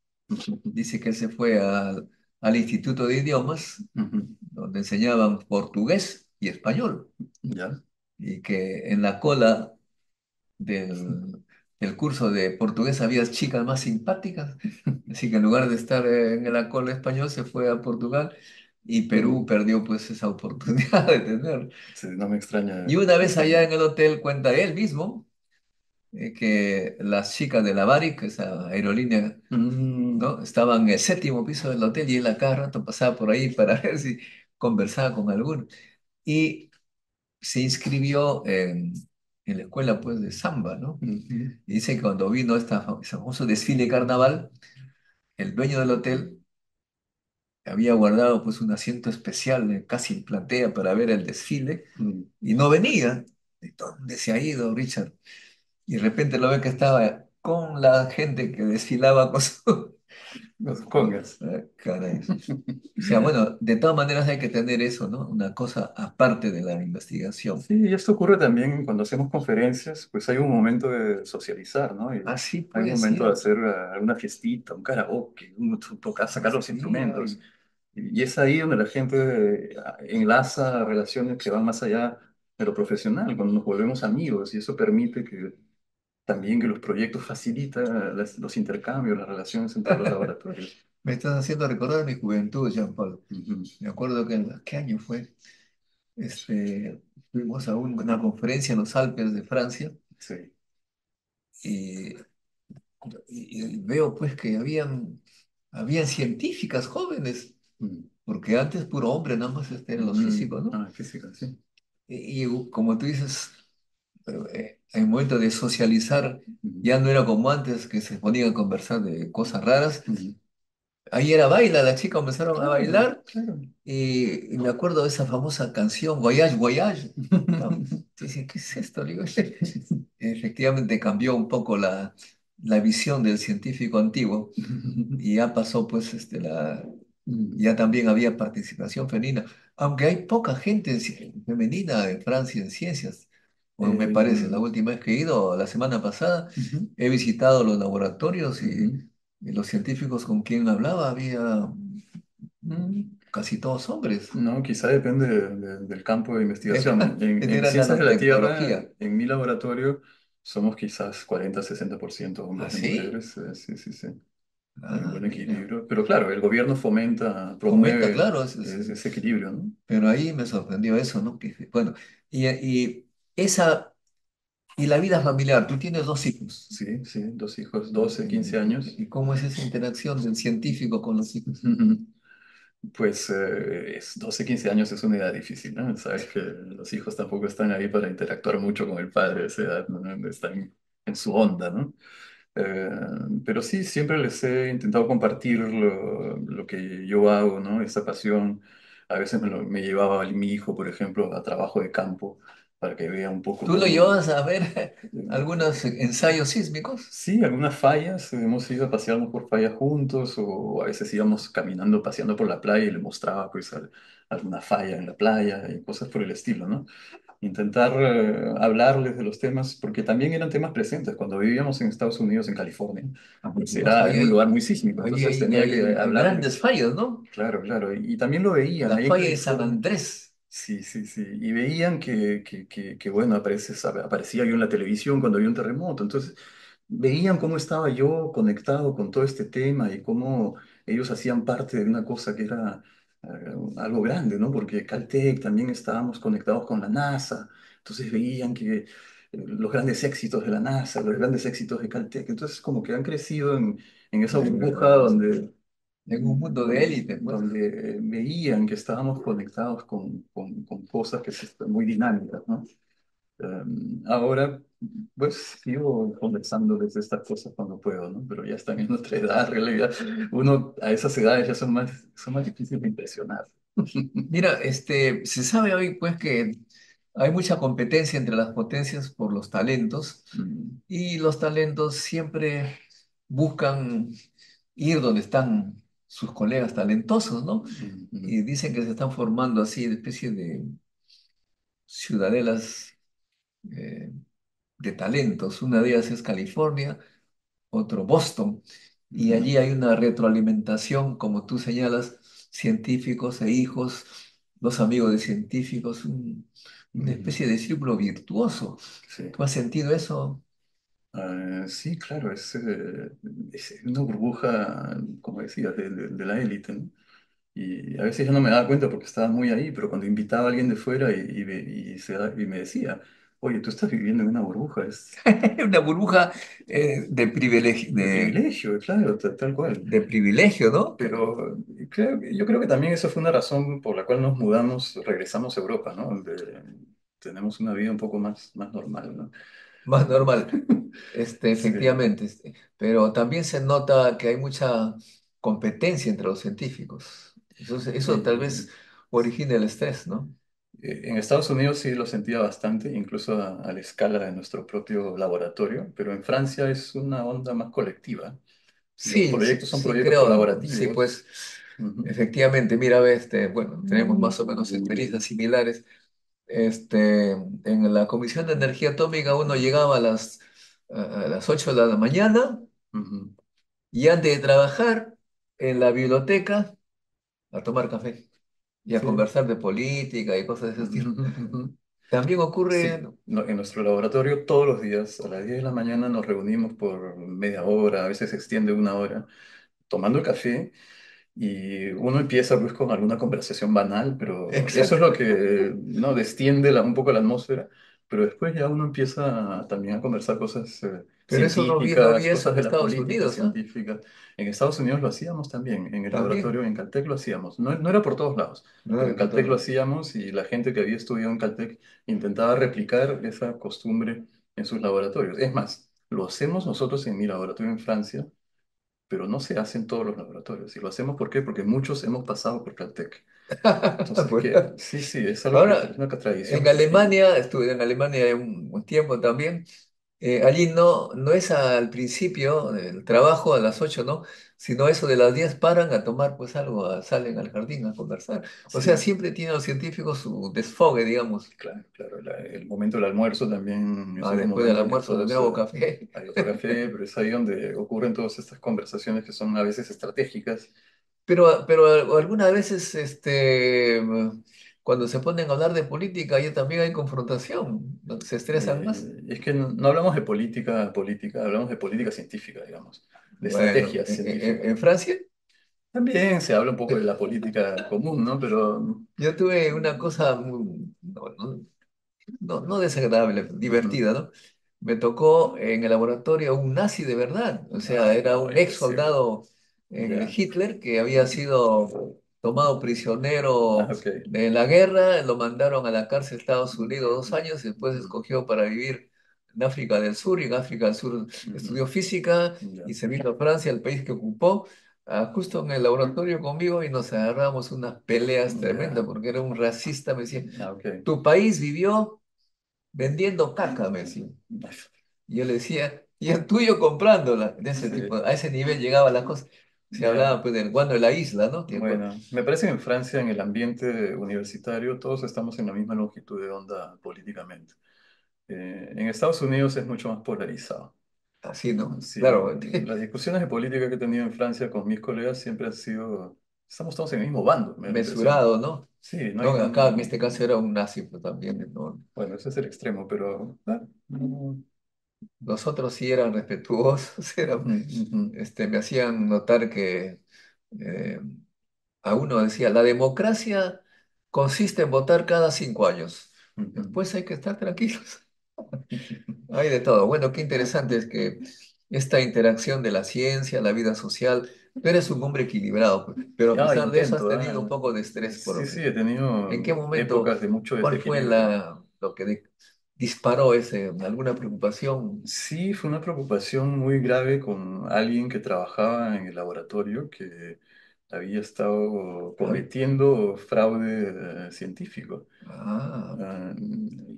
Dice que él se fue al Instituto de Idiomas, ujú, donde enseñaban portugués y español, ya. y que en la cola del curso de portugués había chicas más simpáticas, así que en lugar de estar en la cola español se fue a Portugal y Perú perdió pues esa oportunidad de tener. Sí, no me extraña Y una vez eso. allá en el hotel cuenta él mismo que las chicas de la Varig, esa aerolínea, Mm, ¿no? Estaban en el séptimo piso del hotel y él a cada rato pasaba por ahí para ver si conversaba con alguno. Y se inscribió en la escuela pues de samba, ¿no? ujú, Y dice que cuando vino ese famoso desfile carnaval, el dueño del hotel había guardado pues un asiento especial casi en platea para ver el desfile mm. y no venía. ¿Y dónde se ha ido Richard? Y de repente lo ve que estaba con la gente que desfilaba con su... Los congas. Caray. O sea, bueno, de todas maneras hay que tener eso, ¿no? Una cosa aparte de la investigación. Sí, y esto ocurre también cuando hacemos conferencias, pues hay un momento de socializar, ¿no? Y Así hay un pues, momento de cierto. hacer una fiestita, un karaoke, tocar, sacar los Sí, instrumentos. Y es ahí donde la gente enlaza relaciones que van más allá de lo profesional, cuando nos volvemos amigos, y eso permite que también que los proyectos facilitan los intercambios, las relaciones entre los laboratorios. me estás haciendo recordar mi juventud, Jean-Paul. Ujú, Me acuerdo que, ¿qué año fue? Fuimos a una conferencia en los Alpes de Francia sí. y, y veo pues que habían científicas jóvenes, Mm. porque antes puro hombre, nada más eran los físicos, ¿no? Ah, física, sí. Como tú dices, en el momento de socializar Ujú, ya no era como antes que se ponían a conversar de cosas raras. ujú. Ahí era baila, las chicas comenzaron a Claro, bailar claro. y me acuerdo de esa famosa canción, Voyage, Voyage. ¿No? Dice, ¿qué es esto? Le digo, efectivamente cambió un poco la visión del científico antiguo y ya pasó pues Mm. ya también había participación femenina, aunque hay poca gente femenina en Francia en ciencias, o me parece, la Eh, última vez que he ido, la semana pasada, ujú, he visitado los laboratorios ujú. y los científicos con quien hablaba había Mm. casi todos hombres. No, quizá depende del campo de investigación. En Era ciencias de la Tierra, nanotecnología. en mi laboratorio, somos quizás 40-60% ¿Ah, hombres y sí? mujeres. Sí, sí, sí. Hay un Ah, buen mira. equilibrio. Pero claro, el gobierno fomenta, Fomenta, promueve claro, ese equilibrio, ¿no? pero ahí me sorprendió eso, ¿no? Bueno, y esa, y la vida familiar, tú tienes dos hijos. Sí, sí, dos hijos, 12-15 años. ¿Y cómo es esa interacción del científico con los hijos? Pues 12-15 años es una edad difícil, ¿no? Sabes que los hijos tampoco están ahí para interactuar mucho con el padre a esa edad, ¿no? Están en su onda, ¿no? Eh, pero sí, siempre les he intentado compartir lo que yo hago, ¿no? Esa pasión. A veces me llevaba mi hijo, por ejemplo, a trabajo de campo para que vea un poco ¿Tú lo cómo... llevas a ver algunos ensayos sísmicos? Sí, algunas fallas, hemos ido a pasearnos por fallas juntos o a veces íbamos caminando, paseando por la playa y le mostraba pues alguna falla en la playa y cosas por el estilo, ¿no? intentar hablarles de los temas, porque también eran temas presentes. Cuando vivíamos en Estados Unidos, en California, Ah, por pues supuesto, era un lugar muy sísmico, entonces tenía que hay grandes hablarles. fallas, ¿no? Claro, claro. Y también lo veían La ahí en falla de San California. Andrés. Sí, sí, sí. Y veían que bueno, aparecía yo en la televisión cuando había un terremoto. Entonces, veían cómo estaba yo conectado con todo este tema y cómo ellos hacían parte de una cosa que era algo grande, ¿no? Porque Caltech también estábamos conectados con la NASA. Entonces veían que los grandes éxitos de la NASA, los grandes éxitos de Caltech. Entonces, como que han crecido en esa burbuja En un mundo de élite, pues. donde veían que estábamos conectados con cosas que están muy dinámicas, ¿no? Ahora, pues sigo conversando desde estas cosas cuando puedo, ¿no? Pero ya están en otra edad, en realidad. Uno a esas edades ya son más difíciles de impresionar. Mira, se sabe hoy pues que hay mucha competencia entre las potencias por los talentos Mm, y los talentos siempre buscan ir donde están sus colegas talentosos, ¿no? mm, Y mm, dicen que se están formando así de especie de ciudadelas eh, de talentos. Una de ellas es California, otro Boston, y mm, allí hay una retroalimentación, como tú señalas, científicos e hijos, los amigos de científicos, una mm, especie de círculo virtuoso. sí. ¿Tú has sentido eso? Sí, claro, es una burbuja, como decías, de la élite, ¿no? Y a veces yo no me daba cuenta porque estaba muy ahí, pero cuando invitaba a alguien de fuera y me decía, oye, tú estás viviendo en una burbuja, es Una burbuja de privilegio, de privilegio, claro, tal cual. de privilegio, ¿no? Pero yo creo que también esa fue una razón por la cual nos mudamos, regresamos a Europa, ¿no? Donde tenemos una vida un poco más normal, ¿no? Más normal. Sí. Efectivamente, pero también se nota que hay mucha competencia entre los científicos. Eso tal vez Sí. origina el estrés, ¿no? En Estados Unidos sí lo sentía bastante, incluso a la escala de nuestro propio laboratorio, pero en Francia es una onda más colectiva. Los Sí, sí, proyectos son sí, proyectos creo, sí, colaborativos. pues Ujú, efectivamente, mira, ve, bueno, tenemos más o menos experiencias similares. En la Comisión de Energía Atómica uno llegaba a las 8 de la mañana ujú. y antes de trabajar en la biblioteca a tomar café y a Sí. conversar de política y cosas de ese estilo. Ujú, ujú. También ocurre, Sí, en nuestro laboratorio todos los días a las 10 de la mañana nos reunimos por media hora, a veces se extiende una hora, tomando café. Y uno empieza pues con alguna conversación banal, pero eso es exacto, lo que no destiende un poco la atmósfera, pero después ya uno empieza también a conversar cosas pero eso no vi científicas, eso cosas en de la Estados política Unidos, ¿ah? científica. En Estados Unidos lo hacíamos también, en el También, laboratorio en Caltech lo hacíamos. No, no era por todos lados, no pero era en por Caltech todos lo lados. hacíamos y la gente que había estudiado en Caltech intentaba replicar esa costumbre en sus laboratorios. Es más, lo hacemos nosotros en mi laboratorio en Francia, pero no se hace en todos los laboratorios. Y lo hacemos ¿por qué? Porque muchos hemos pasado por Caltech. Entonces, Bueno, sí, sí, es algo que es ahora, una tradición en que se tiene. Alemania, estuve en Alemania un tiempo también. Allí no es al principio del trabajo a las 8, ¿no? Sino eso de las 10 paran a tomar pues algo, salen al jardín a conversar. O sea, Sí, siempre tienen los científicos su desfogue, digamos. claro, claro. El momento del almuerzo también es Ah, otro después del momento en que almuerzo de todos nuevo café. hay otro café, pero es ahí donde ocurren todas estas conversaciones que son a veces estratégicas. Pero algunas veces, cuando se ponen a hablar de política, ahí también hay confrontación, ¿no? Se estresan más. Es que no hablamos de política, hablamos de política científica, digamos, de Bueno, estrategias científicas. en Francia También se habla un poco de la política común, ¿no? Pero... yo tuve una cosa no desagradable, ujú. divertida, ¿no? Me tocó en el laboratorio un nazi de verdad, o sea, Ay, era no, un ex imposible. soldado de Ya. Hitler que había sido tomado Ah, prisionero ok. de la guerra, lo mandaron a la cárcel de Estados Unidos 2 años y después Ujú, escogió para vivir en África del Sur y en África del Sur ujú. estudió física Ya. y se vino a Francia, el país que ocupó. Justo en el laboratorio conmigo y nos agarramos unas peleas tremendas Ya. porque era un racista, me decía, Ah, ok. tu país vivió vendiendo caca, me decía. Y yo le decía, y el tuyo comprándola. De ese tipo, Sí. a ese nivel llegaba la cosa. Se hablaba pues del guano de la isla, ¿no? ¿Te acuerdas? Bueno, me parece que en Francia, en el ambiente universitario, todos estamos en la misma longitud de onda políticamente. En Estados Unidos es mucho más polarizado. Así, ¿no? Sí, Claro, las discusiones de política que he tenido en Francia con mis colegas siempre han sido, estamos todos en el mismo bando, me da la impresión. mesurado, ¿no? Sí, no No, hay, acá en este caso era un nazi pues, también, ¿no? bueno, ese es el extremo, pero Los otros sí eran respetuosos, eran, ujú, ujú, me hacían notar que eh, a uno decía, la democracia consiste en votar cada 5 años. ujú. Después hay que estar tranquilos. Hay de todo. Bueno, qué interesante es que esta interacción de la ciencia, la vida social, tú eres un hombre equilibrado, pues, pero a Ah, pesar de eso has intento, tenido un ah. poco de estrés. Sí, sí, he ¿En tenido qué momento, épocas de mucho cuál fue desequilibrio. lo que disparó alguna preocupación? Sí, fue una preocupación muy grave con alguien que trabajaba en el laboratorio que había estado ¿Ah? cometiendo fraude científico. Ah, Ah,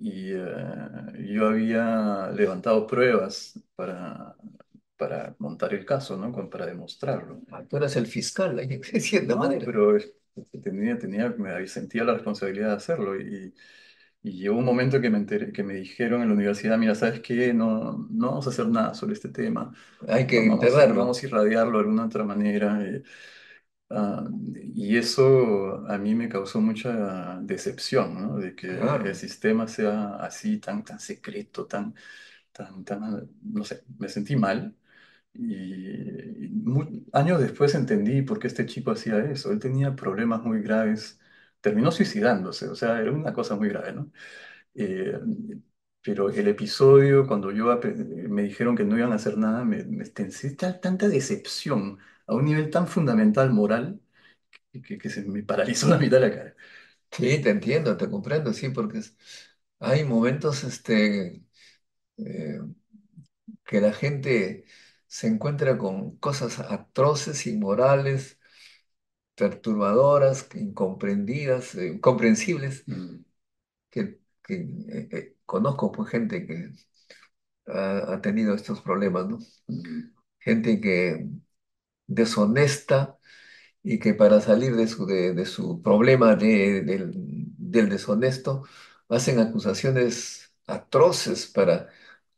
y yo había levantado pruebas para montar el caso, ¿no? Para demostrarlo. tú eras el fiscal, de cierta No, manera. pero sentía la responsabilidad de hacerlo y llegó un momento que me enteré, que me dijeron en la universidad, mira, ¿sabes qué? No, no vamos a hacer nada sobre este tema. Hay que Vamos enterrarlo. a irradiarlo de alguna otra manera. Ah, y eso a mí me causó mucha decepción, ¿no? De que el Claro. sistema sea así, tan secreto, no sé, me sentí mal. Años después entendí por qué este chico hacía eso. Él tenía problemas muy graves, terminó suicidándose, o sea, era una cosa muy grave, ¿no? Eh, pero el episodio, cuando me dijeron que no iban a hacer nada, me sentí tanta decepción a un nivel tan fundamental moral que se me paralizó la mitad de la cara. Sí, te entiendo, te comprendo, sí, porque hay momentos eh, que la gente se encuentra con cosas atroces, inmorales, perturbadoras, incomprendidas, incomprensibles, Mm, conozco pues, gente que ha tenido estos problemas, ¿no? mm, Gente que deshonesta y que para salir de su problema del deshonesto hacen acusaciones atroces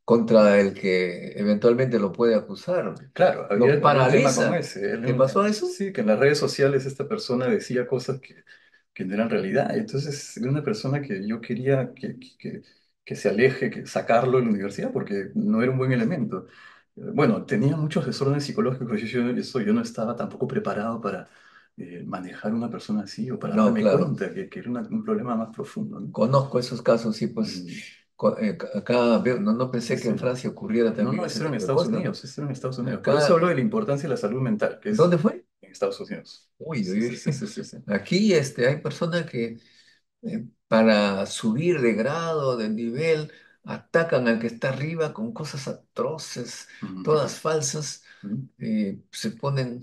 contra el que eventualmente lo puede acusar. claro, Lo había un tema como paraliza. ese. ¿Te pasó eso? Sí, que en las redes sociales esta persona decía cosas que no eran realidad. Entonces, era una persona que yo quería que se aleje, que sacarlo de la universidad porque no era un buen elemento. Bueno, tenía muchos desórdenes psicológicos y yo no estaba tampoco preparado para manejar una persona así o para No, darme claro. cuenta que era un problema más profundo, ¿no? Conozco esos casos, sí, pues Mm, acá veo, no sí, pensé que en sí. Francia ocurriera No, también no, ese esto era en tipo de Estados cosas. Unidos, esto era en Estados Unidos. Por eso Acá, hablo de la importancia de la salud mental, que es ¿dónde fue? en Estados Unidos. Uy, Sí, uy, sí, sí, uy. sí, sí, sí. Aquí hay personas que para subir de grado, de nivel, atacan al que está arriba con cosas atroces, Ujú, todas falsas, ujú, se ponen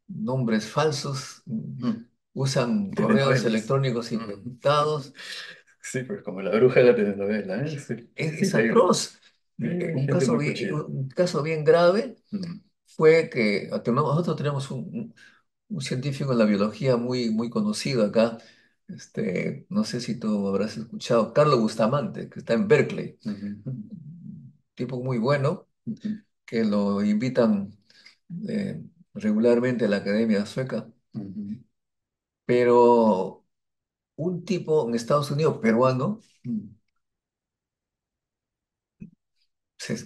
nombres falsos, ujú. usan correos Telenovelas. electrónicos Ujú. inventados. Sí, pues como la bruja de la telenovela, ¿eh? Sí, Es terrible. atroz. Gente muy cochina. Un caso bien grave Ujú, fue que nosotros tenemos un científico en la biología muy conocido acá, no sé si tú habrás escuchado, Carlos Bustamante, que está en Berkeley, ujú, un tipo muy bueno, ujú, que lo invitan eh, regularmente a la Academia Sueca, ujú, pero un tipo en Estados Unidos, peruano, ujú.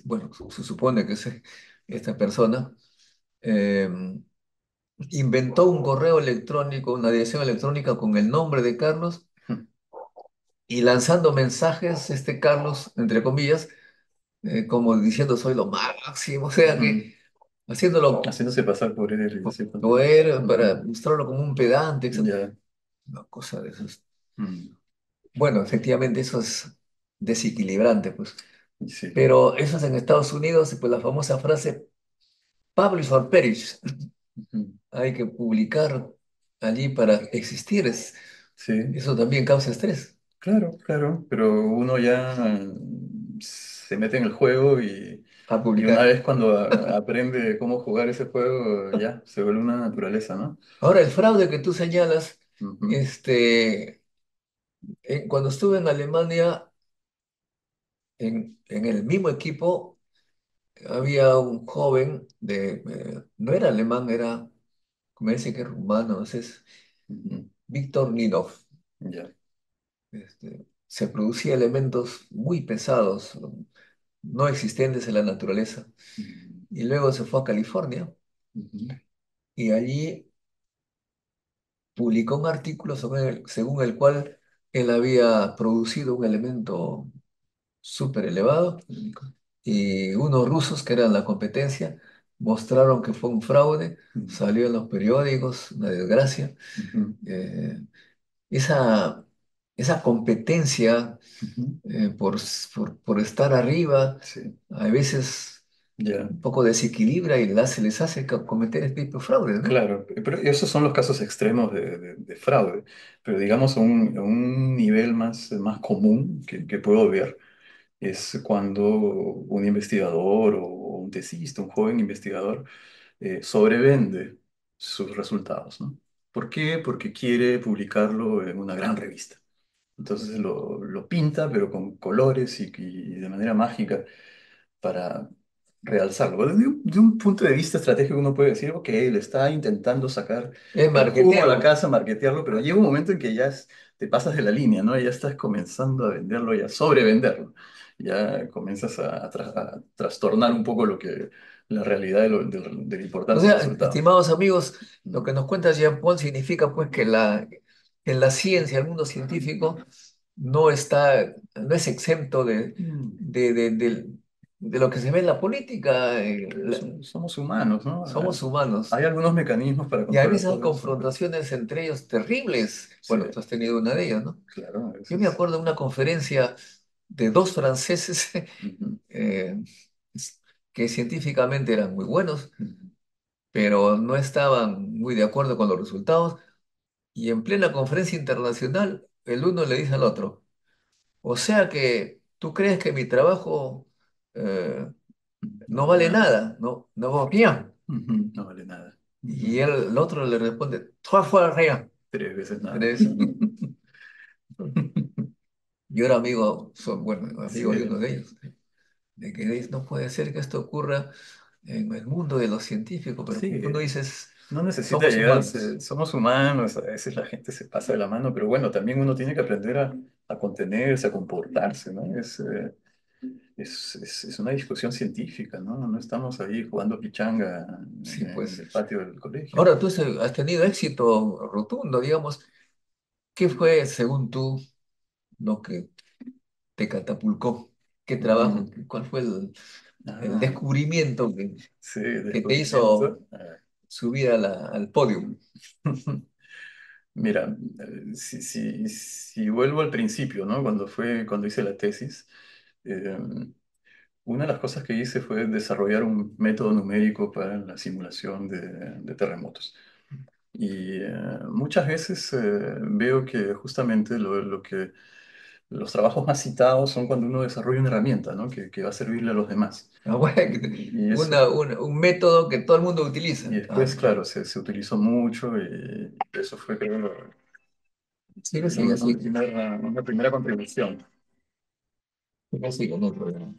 bueno, se supone que es esta persona, eh, inventó un correo electrónico, una dirección electrónica con el nombre de Carlos y lanzando mensajes, Carlos, entre comillas, como diciendo soy lo máximo, o sea Ujú. que haciéndolo Haciéndose pasar por él y decir poder para ujú, mostrarlo como un pedante, etc. ya. Una cosa de esas. Mm, Bueno, efectivamente eso es desequilibrante, pues. y sí. Pero eso es en Estados Unidos, y pues la famosa frase publish or perish. Ujú. Hay que publicar allí para existir. Sí. Eso también causa estrés. Claro, claro, pero uno ya se mete en el juego a Y una publicar. vez cuando aprende cómo jugar ese juego, ya, se vuelve una naturaleza, ¿no? Ahora, el fraude que tú señalas, Ujú, este, cuando estuve en Alemania, en el mismo equipo, había un joven no era alemán, me dice que es rumano, ese es ujú, Víctor Nilov. ya. Se producía elementos muy pesados, no existentes en la naturaleza. Ujú, Y luego se fue a California ujú, y allí publicó un artículo según el cual él había producido un elemento súper elevado y unos rusos que eran la competencia mostraron que fue un fraude, salió en los periódicos, una desgracia. ujú, Eh, esa, esa competencia ujú. por estar arriba, Sí, a veces ya. un poco desequilibra y les hace cometer este tipo de fraudes, ¿no? Claro, pero esos son los casos extremos de fraude, pero digamos a un nivel más común que puedo ver es cuando un investigador o un tesista, un joven investigador, sobrevende sus resultados, ¿no? ¿Por qué? Porque quiere publicarlo en una gran revista. Entonces lo pinta, pero con colores y de manera mágica para realzarlo. De un punto de vista estratégico uno puede decir, ok, le está intentando sacar Es el jugo a la marquetero. casa, marketearlo, pero llega un momento en que te pasas de la línea, ¿no? Ya estás comenzando a venderlo y a sobrevenderlo. Ya comienzas a trastornar un poco la realidad de la O importancia del sea, resultado. estimados amigos, lo Mm. que nos cuenta Jean-Paul significa pues que en la ciencia, el mundo científico, no es exento Mm. de lo que se ve en la política. Somos humanos, ¿no? Somos humanos. Hay algunos mecanismos para Y a controlar veces hay todo eso, pero confrontaciones entre ellos terribles. sí, Bueno, tú has tenido una de ellas, ¿no? claro, a Yo me veces. acuerdo de una conferencia de dos franceses Ujú, eh, que científicamente eran muy buenos, ujú. pero no estaban muy de acuerdo con los resultados. Y en plena conferencia internacional, el uno le dice al otro, o sea que tú crees que mi trabajo eh, No no vale vale nada. nada, no vale bien. Ujú, no vale nada. Y Ujú. el otro le responde, trois fois rien. Tres veces nada. Tres. Yo era amigo, bueno, Sí, amigo de uno de ellos, de que dice, no puede ser que esto ocurra en el mundo de los científicos, pero sí, como uno dice, no necesita somos llegar, humanos. somos humanos, a veces la gente se pasa de la mano, pero bueno, también uno tiene que aprender a contenerse, a comportarse, ¿no? Es una discusión científica, ¿no? No estamos ahí jugando pichanga Sí, en pues. el patio del colegio. Ahora tú has tenido éxito rotundo, digamos. ¿Qué fue, según tú, lo que te catapultó? ¿Qué trabajo? Mm, ¿Cuál fue el ah, descubrimiento sí, que te hizo descubrimiento. subir al podio? Mira, si vuelvo al principio, ¿no? Cuando hice la tesis, eh, una de las cosas que hice fue desarrollar un método numérico para la simulación de terremotos. Y muchas veces veo que justamente los trabajos más citados son cuando uno desarrolla una herramienta, ¿no? Que va a servirle a los demás. Ah, bueno, Y eso, un método que todo el mundo y utiliza. Ah, después, claro, se utilizó mucho y eso fue, creo, sigue, sigue, sigue. una primera contribución. Sigue, sigue, no hay problema.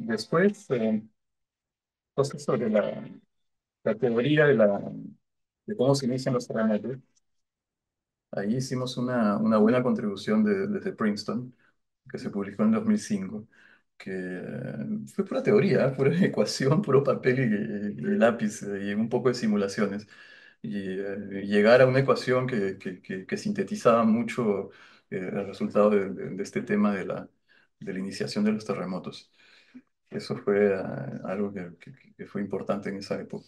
Después, cosas sobre la teoría de cómo se inician los terremotos. Ahí hicimos una buena contribución desde Princeton, que se publicó en 2005, que fue pura teoría, pura ecuación, puro papel y lápiz y un poco de simulaciones. Y llegar a una ecuación que sintetizaba mucho el resultado de este tema de la iniciación de los terremotos. Eso fue algo que fue importante en esa época.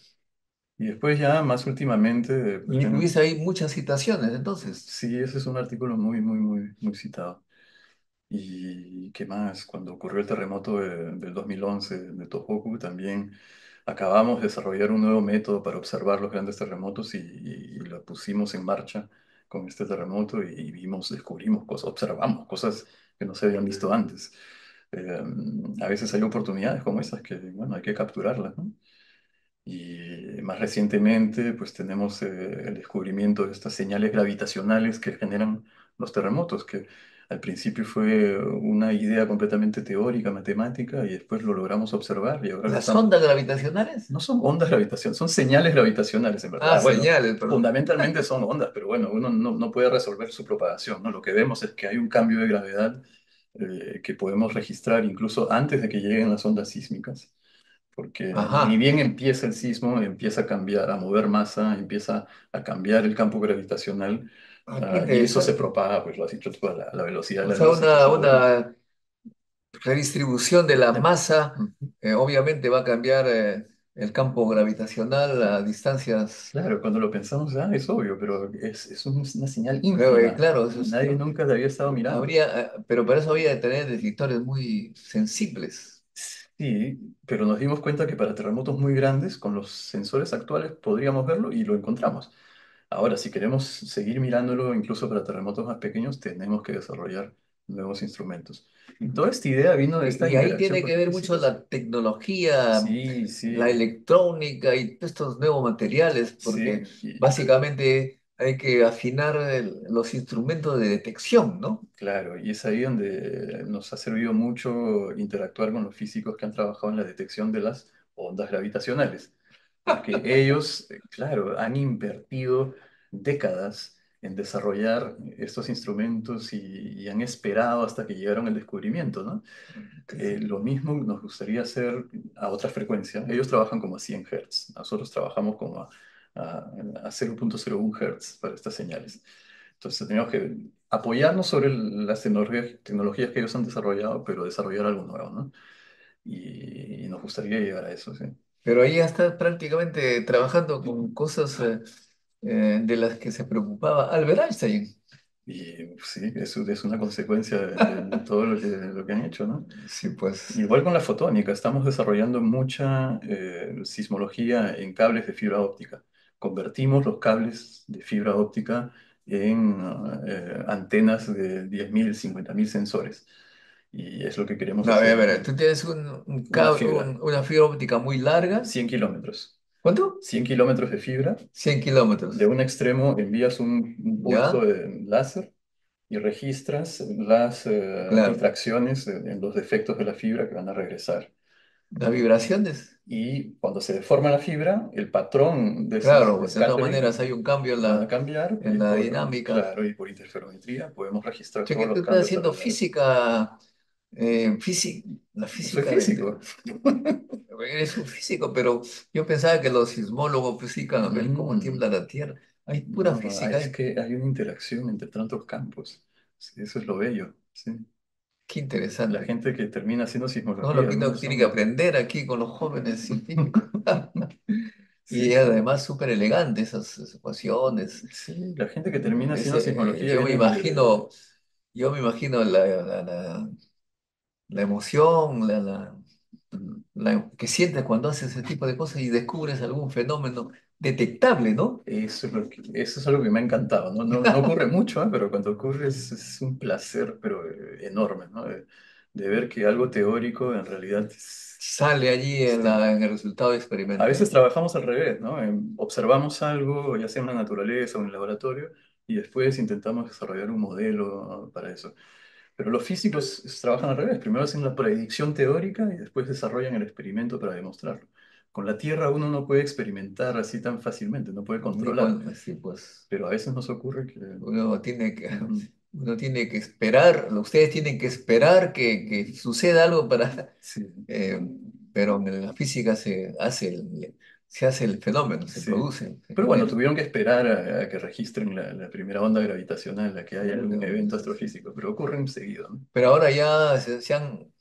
Y después ya más últimamente, pues, Y incluís ahí muchas citaciones, entonces. sí, ese es un artículo muy citado. ¿Y qué más? Cuando ocurrió el terremoto del 2011 de Tohoku, también acabamos de desarrollar un nuevo método para observar los grandes terremotos y lo pusimos en marcha con este terremoto y descubrimos cosas, observamos cosas que no se habían visto antes. Eh, a veces hay oportunidades como esas que, bueno, hay que capturarlas, ¿no? Y más recientemente, pues tenemos el descubrimiento de estas señales gravitacionales que generan los terremotos, que al principio fue una idea completamente teórica, matemática, y después lo logramos observar y ahora lo ¿Las estamos... ondas gravitacionales? No son ondas gravitacionales, son señales gravitacionales en Ah, verdad. Bueno, señales, perdón. fundamentalmente son ondas, pero bueno, uno no puede resolver su propagación, ¿no? Lo que vemos es que hay un cambio de gravedad que podemos registrar incluso antes de que lleguen las ondas sísmicas, porque ni Ajá. bien empieza el sismo, empieza a cambiar, a mover masa, empieza a cambiar el campo gravitacional, Ah, qué y eso se interesante. propaga, pues lo has dicho tú, a la velocidad de O la sea, luz, entonces lo vemos. una redistribución de la masa, Ujú. obviamente va a cambiar el campo gravitacional a distancias. Claro, cuando lo pensamos, es obvio, pero es una señal ínfima. Claro, eso Nadie nunca la había estado mirando. pero para eso había de tener detectores muy sensibles. Sí, pero nos dimos cuenta que para terremotos muy grandes, con los sensores actuales, podríamos verlo y lo encontramos. Ahora, si queremos seguir mirándolo, incluso para terremotos más pequeños, tenemos que desarrollar nuevos instrumentos. Y toda esta idea vino de esta Y ahí interacción tiene con que los ver mucho físicos. la tecnología, Sí, la sí, electrónica y todos estos nuevos materiales, porque sí. Y, básicamente hay que afinar los instrumentos de detección, ¿no? claro, y es ahí donde nos ha servido mucho interactuar con los físicos que han trabajado en la detección de las ondas gravitacionales, porque ellos, claro, han invertido décadas en desarrollar estos instrumentos y han esperado hasta que llegaron al descubrimiento, ¿no? Lo mismo nos gustaría hacer a otra frecuencia. Ellos trabajan como a 100 Hz, nosotros trabajamos como a 0,01 Hz para estas señales. Entonces tenemos que apoyarnos sobre las tecnologías que ellos han desarrollado, pero desarrollar algo nuevo, ¿no? Y nos gustaría llegar a eso, sí. Pero ahí ya está prácticamente trabajando con cosas de las que se preocupaba Albert Einstein. Y sí, eso es una consecuencia de todo lo que han hecho, ¿no? Sí, pues. Igual con la fotónica, estamos desarrollando mucha sismología en cables de fibra óptica. Convertimos los cables de fibra óptica en antenas de 10.000, 50.000 sensores. Y es lo que queremos No, hacer a ver, aquí. tú tienes Una fibra, una fibra óptica muy larga. 100 kilómetros. ¿Cuánto? 100 kilómetros de fibra. 100 De kilómetros. un extremo envías un pulso ¿Ya? de láser y registras las Claro. difracciones en los defectos de la fibra que van a regresar. Las vibraciones. Y cuando se deforma la fibra, el patrón de Claro, de pues de todas scattering maneras hay un cambio va a cambiar en y la dinámica. claro, y por interferometría podemos registrar Che, todos que tú los estás cambios haciendo celulares. física, la Soy física físico. eres un físico, pero yo pensaba que los sismólogos pues, sí, a ver cómo Mm, tiembla la Tierra. Hay pura no, física es ahí. que hay una interacción entre tantos campos. Sí, eso es lo bello. Sí. Qué La interesante. gente que termina haciendo Todo lo sismología, que ¿no? uno tiene que Son... aprender aquí con los jóvenes científicos. Sí, Y sí. además súper elegante esas ecuaciones. Sí, la gente que termina haciendo Ese, sismología viene de... yo me imagino la emoción, mm, que sientes cuando haces ese tipo de cosas y descubres algún fenómeno detectable, ¿no? Eso es eso es algo que me ha encantado, ¿no? No ocurre mucho, ¿eh? Pero cuando ocurre es un placer, pero enorme, ¿no? De ver que algo teórico en realidad Sale allí sí. en el resultado A veces experimental. trabajamos al revés, ¿no? Observamos algo, ya sea en la naturaleza o en el laboratorio, y después intentamos desarrollar un modelo para eso. Pero los físicos trabajan al revés. Primero hacen la predicción teórica y después desarrollan el experimento para demostrarlo. Con la Tierra uno no puede experimentar así tan fácilmente, no puede controlar. Sí, pues Pero a veces nos ocurre que... uno tiene que, Ujú, uno tiene que esperar, ustedes tienen que esperar que suceda algo para, sí, eh, pero en la física se hace el fenómeno, se sí. produce, se Pero bueno, genera. tuvieron que esperar a que registren la primera onda gravitacional, a que haya algún evento astrofísico, pero ocurren seguido, ¿no? Pero ahora ya están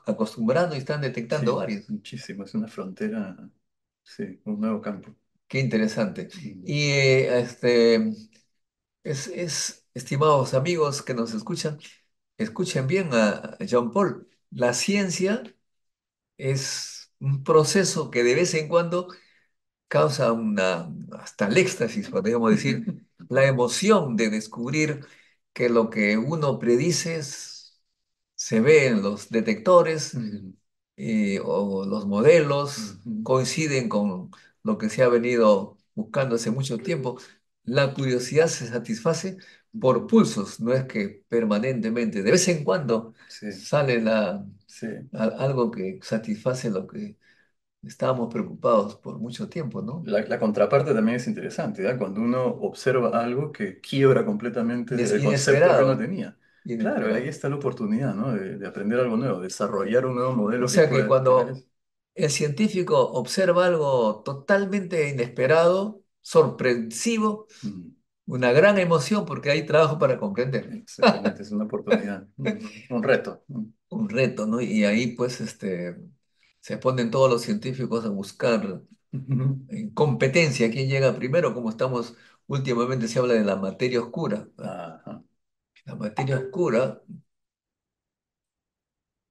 acostumbrando y están detectando Sí, varios. muchísimo. Es una frontera, sí, un nuevo campo. Qué interesante. Mm. Y estimados amigos que nos escuchan, escuchen bien a Jean Paul. La ciencia es un proceso que de vez en cuando causa hasta el éxtasis, podríamos decir, la emoción de descubrir que lo que uno predice se ven los detectores Mm, o los modelos, ujú, coinciden con lo que se ha venido buscando hace mucho tiempo. La curiosidad se satisface por ujú. pulsos, no es que permanentemente, de vez en cuando Sí, sale sí. algo que satisface lo que estábamos preocupados por mucho tiempo, ¿no? La contraparte también es interesante, ¿ya? Cuando uno observa algo que quiebra completamente el concepto que uno Inesperado, tenía. Claro, ahí inesperado. está la oportunidad, ¿no? De aprender algo nuevo, desarrollar un nuevo O modelo que sea que pueda explorar cuando eso. el científico observa algo totalmente inesperado, sorpresivo, Mm, una gran emoción porque hay trabajo para comprender. exactamente, es una oportunidad, un reto. Un reto, ¿no? Y ahí pues se ponen todos los científicos a buscar competencia, quién llega primero, como estamos últimamente se habla de la materia oscura, ¿no? Ajá, La materia oscura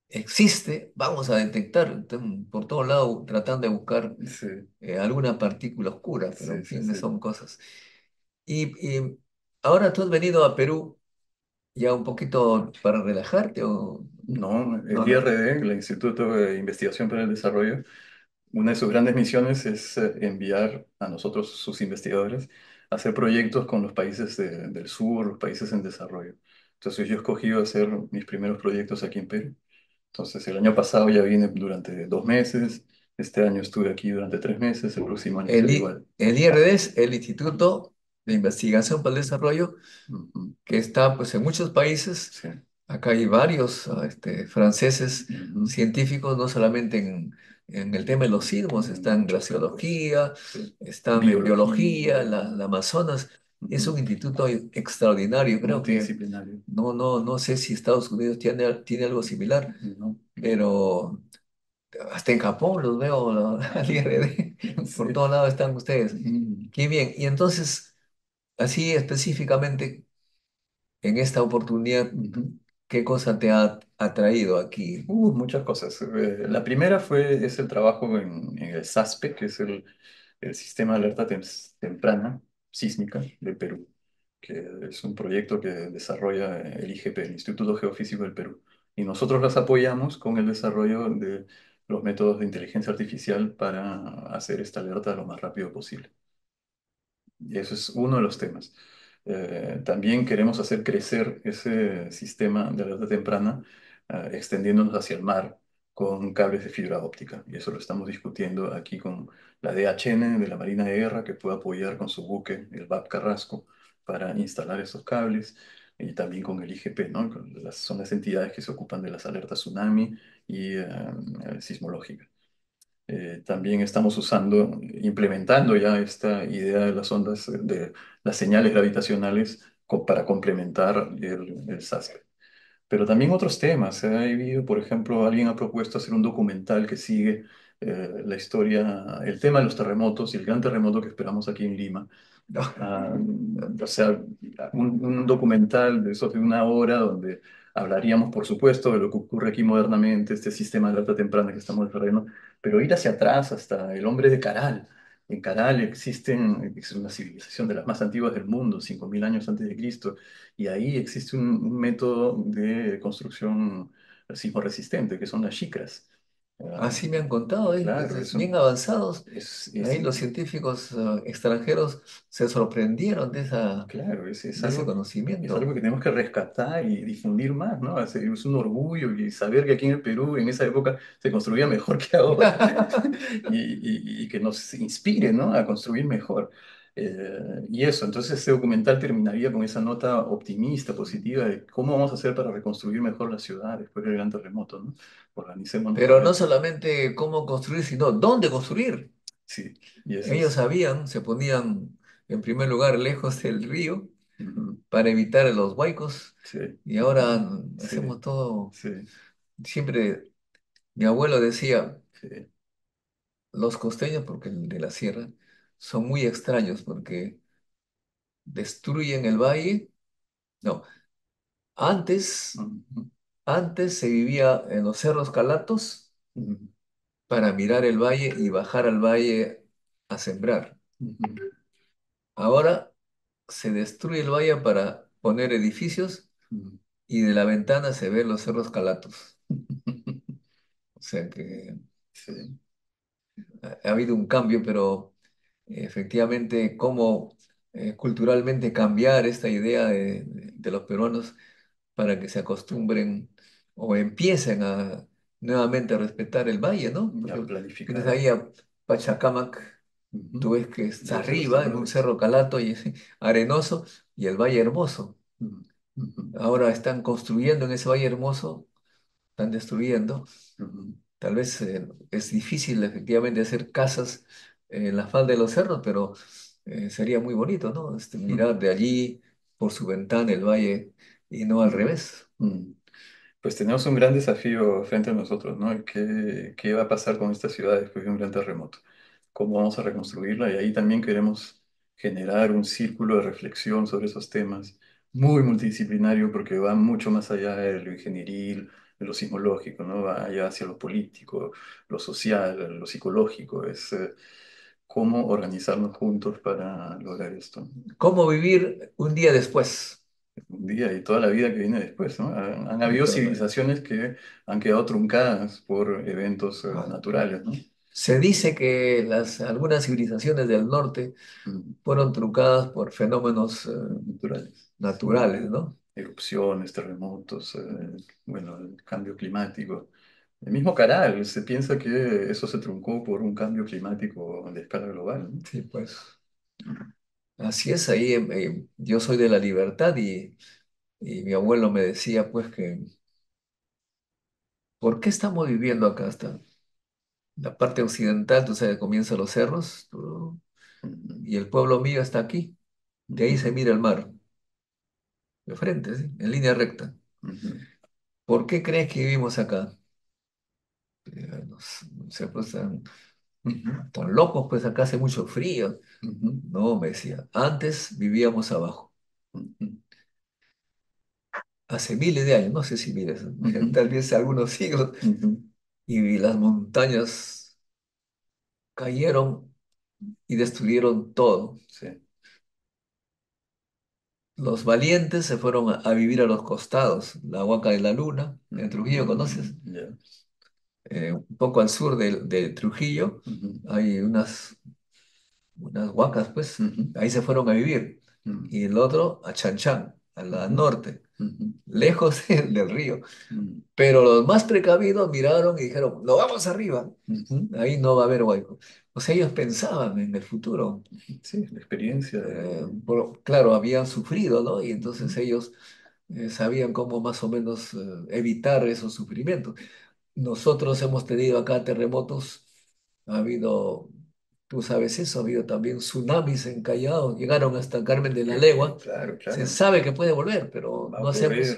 existe, vamos a detectar por todos lados tratando de buscar sí, alguna partícula oscura, pero sí, en sí, fin, sí. son cosas. Y ahora tú has venido a Perú ya un poquito para relajarte o No, no, el no. IRD, el Instituto de Investigación para el Desarrollo, una de sus grandes misiones es enviar a nosotros, sus investigadores, a hacer proyectos con los países del sur, los países en desarrollo. Entonces yo he escogido hacer mis primeros proyectos aquí en Perú. Entonces el año pasado ya vine durante 2 meses, este año estuve aquí durante 3 meses, el próximo año será igual. El IRD es el Instituto de Investigación para el Desarrollo Ujú, que está pues en muchos países. sí, Acá hay varios franceses ujú, científicos, no solamente en el tema de los sismos, están en muchos campos, glaciología, sí. están en biología, Biología, la Amazonas. Es ujú, un instituto extraordinario. Creo que multidisciplinario. no sé si Estados Unidos tiene algo similar, No, pero hasta en Japón los veo al IRD. Por sí. todos lados están ustedes. Mm, Qué bien. Y entonces, así específicamente, en esta oportunidad, ujú. ¿qué cosa te ha atraído aquí? Muchas cosas. La primera es el trabajo en el SASPE, que es el Sistema de Alerta Temprana Sísmica de Perú, que es un proyecto que desarrolla el IGP, el Instituto Geofísico del Perú. Y nosotros las apoyamos con el desarrollo de los métodos de inteligencia artificial para hacer esta alerta lo más rápido posible. Y eso es uno de los temas. También queremos hacer crecer ese sistema de alerta temprana, extendiéndonos hacia el mar con cables de fibra óptica. Y eso lo estamos discutiendo aquí con la DHN de la Marina de Guerra, que puede apoyar con su buque, el BAP Carrasco, para instalar esos cables. Y también con el IGP, ¿no? Son las entidades que se ocupan de las alertas tsunami y sismológicas. También estamos implementando ya esta idea de las ondas, de las señales gravitacionales para complementar el SASP. Pero también otros temas. Ha habido, por ejemplo, alguien ha propuesto hacer un documental que sigue la historia, el tema de los terremotos y el gran terremoto que esperamos aquí en Lima. Ah, o sea, un documental de esos de 1 hora donde hablaríamos, por supuesto, de lo que ocurre aquí modernamente, este sistema de alerta temprana que estamos desarrollando, pero ir hacia atrás hasta el hombre de Caral. En Caral es una civilización de las más antiguas del mundo, 5.000 años antes de Cristo, y ahí existe un método de construcción sismorresistente, que son las chicras. Ah, Así me han contado, claro, bien avanzados. es Ahí los científicos extranjeros se sorprendieron claro, de ese es algo conocimiento. que tenemos que rescatar y difundir más, ¿no? Es un orgullo y saber que aquí en el Perú en esa época se construía mejor que ahora y que nos inspire, ¿no? A construir mejor. Y eso, entonces este documental terminaría con esa nota optimista, positiva de cómo vamos a hacer para reconstruir mejor la ciudad después del gran terremoto, ¿no? Organicémonos Pero para no eso. solamente cómo construir, sino dónde construir. Sí, y eso Ellos es. sabían, se ponían en primer lugar lejos del río Ujú, para evitar los huaicos sí, y ahora sí, hacemos todo. sí, Siempre mi abuelo decía, sí. los costeños, porque el de la sierra, son muy extraños porque destruyen el valle. No, antes, Ujú, antes se vivía en los cerros Calatos ujú, para mirar el valle y bajar al valle a sembrar. ujú, Ahora se destruye el valle para poner edificios ujú. y de la ventana se ven los cerros Calatos. O sea que Sí. ha habido un cambio, pero efectivamente, cómo culturalmente cambiar esta idea de los peruanos para que se acostumbren o empiecen a nuevamente a respetar el valle, ¿no? A Porque tienes planificar. ahí a Pachacamac, tú Ujú. ves que está Los cerros arriba en un centrales. cerro calato y arenoso y el valle hermoso. Ujú. Ujú. Ahora están construyendo en ese valle hermoso, están destruyendo. Ujú. Tal vez es difícil efectivamente hacer casas en la falda de los cerros, pero sería muy bonito, ¿no? Ujú. Mirar de allí por su ventana el valle y no al Ujú. revés. Ujú. Pues tenemos un gran desafío frente a nosotros, ¿no? ¿Qué va a pasar con esta ciudad después de un gran terremoto? ¿Cómo vamos a reconstruirla? Y ahí también queremos generar un círculo de reflexión sobre esos temas, muy multidisciplinario, porque va mucho más allá de lo ingenieril, de lo sismológico, ¿no? Va allá hacia lo político, lo social, lo psicológico. Es cómo organizarnos juntos para lograr esto. ¿Cómo vivir un día después? Un día y toda la vida que viene después, ¿no? Han Y habido todo lo- civilizaciones que han quedado truncadas por eventos Ah, naturales, ¿no? se dice que algunas civilizaciones del norte Mm, fueron truncadas por fenómenos naturales. Sí. naturales, ¿no? Erupciones, terremotos, bueno, el cambio climático. El mismo Caral, se piensa que eso se truncó por un cambio climático de escala global, ¿no? Sí, pues así es. Ahí yo soy de la libertad y mi abuelo me decía pues que ¿por qué estamos viviendo acá hasta la parte occidental? Tú sabes, comienzan los cerros Mm, y el pueblo mío está aquí. De ahí ujú, se mira el mar, de frente, ¿sí? En línea recta. ujú, ¿Por qué crees que vivimos acá? No sé, pues ujú, tan locos, pues acá hace mucho frío. ujú, No, me decía, antes vivíamos abajo, ujú, hace miles de años, no sé si miles, ujú, tal vez algunos siglos, ujú. y las montañas cayeron y destruyeron todo. Sí. Los valientes se fueron a vivir a los costados, la Huaca de la Luna, en Trujillo, ¿conoces? Ya. Un poco al sur de Trujillo Ujú, hay unas huacas, pues, ujú, ahí se fueron a vivir. ujú, Y el otro a Chanchán, al ujú, norte, ujú, lejos del río. ujú, Pero los más precavidos miraron y dijeron, no vamos arriba, ujú. ahí no va a haber hueco. O sea, ellos pensaban en el futuro. Sí, la experiencia Claro, habían sufrido, ¿no? Y ujú, entonces ellos sabían cómo más o menos evitar esos sufrimientos. Nosotros hemos tenido acá terremotos, ha habido, tú sabes eso, ha habido también tsunamis en Callao, llegaron hasta Carmen de la Legua. claro, Se claro, sabe que puede volver, pero va a no ocurrir hacemos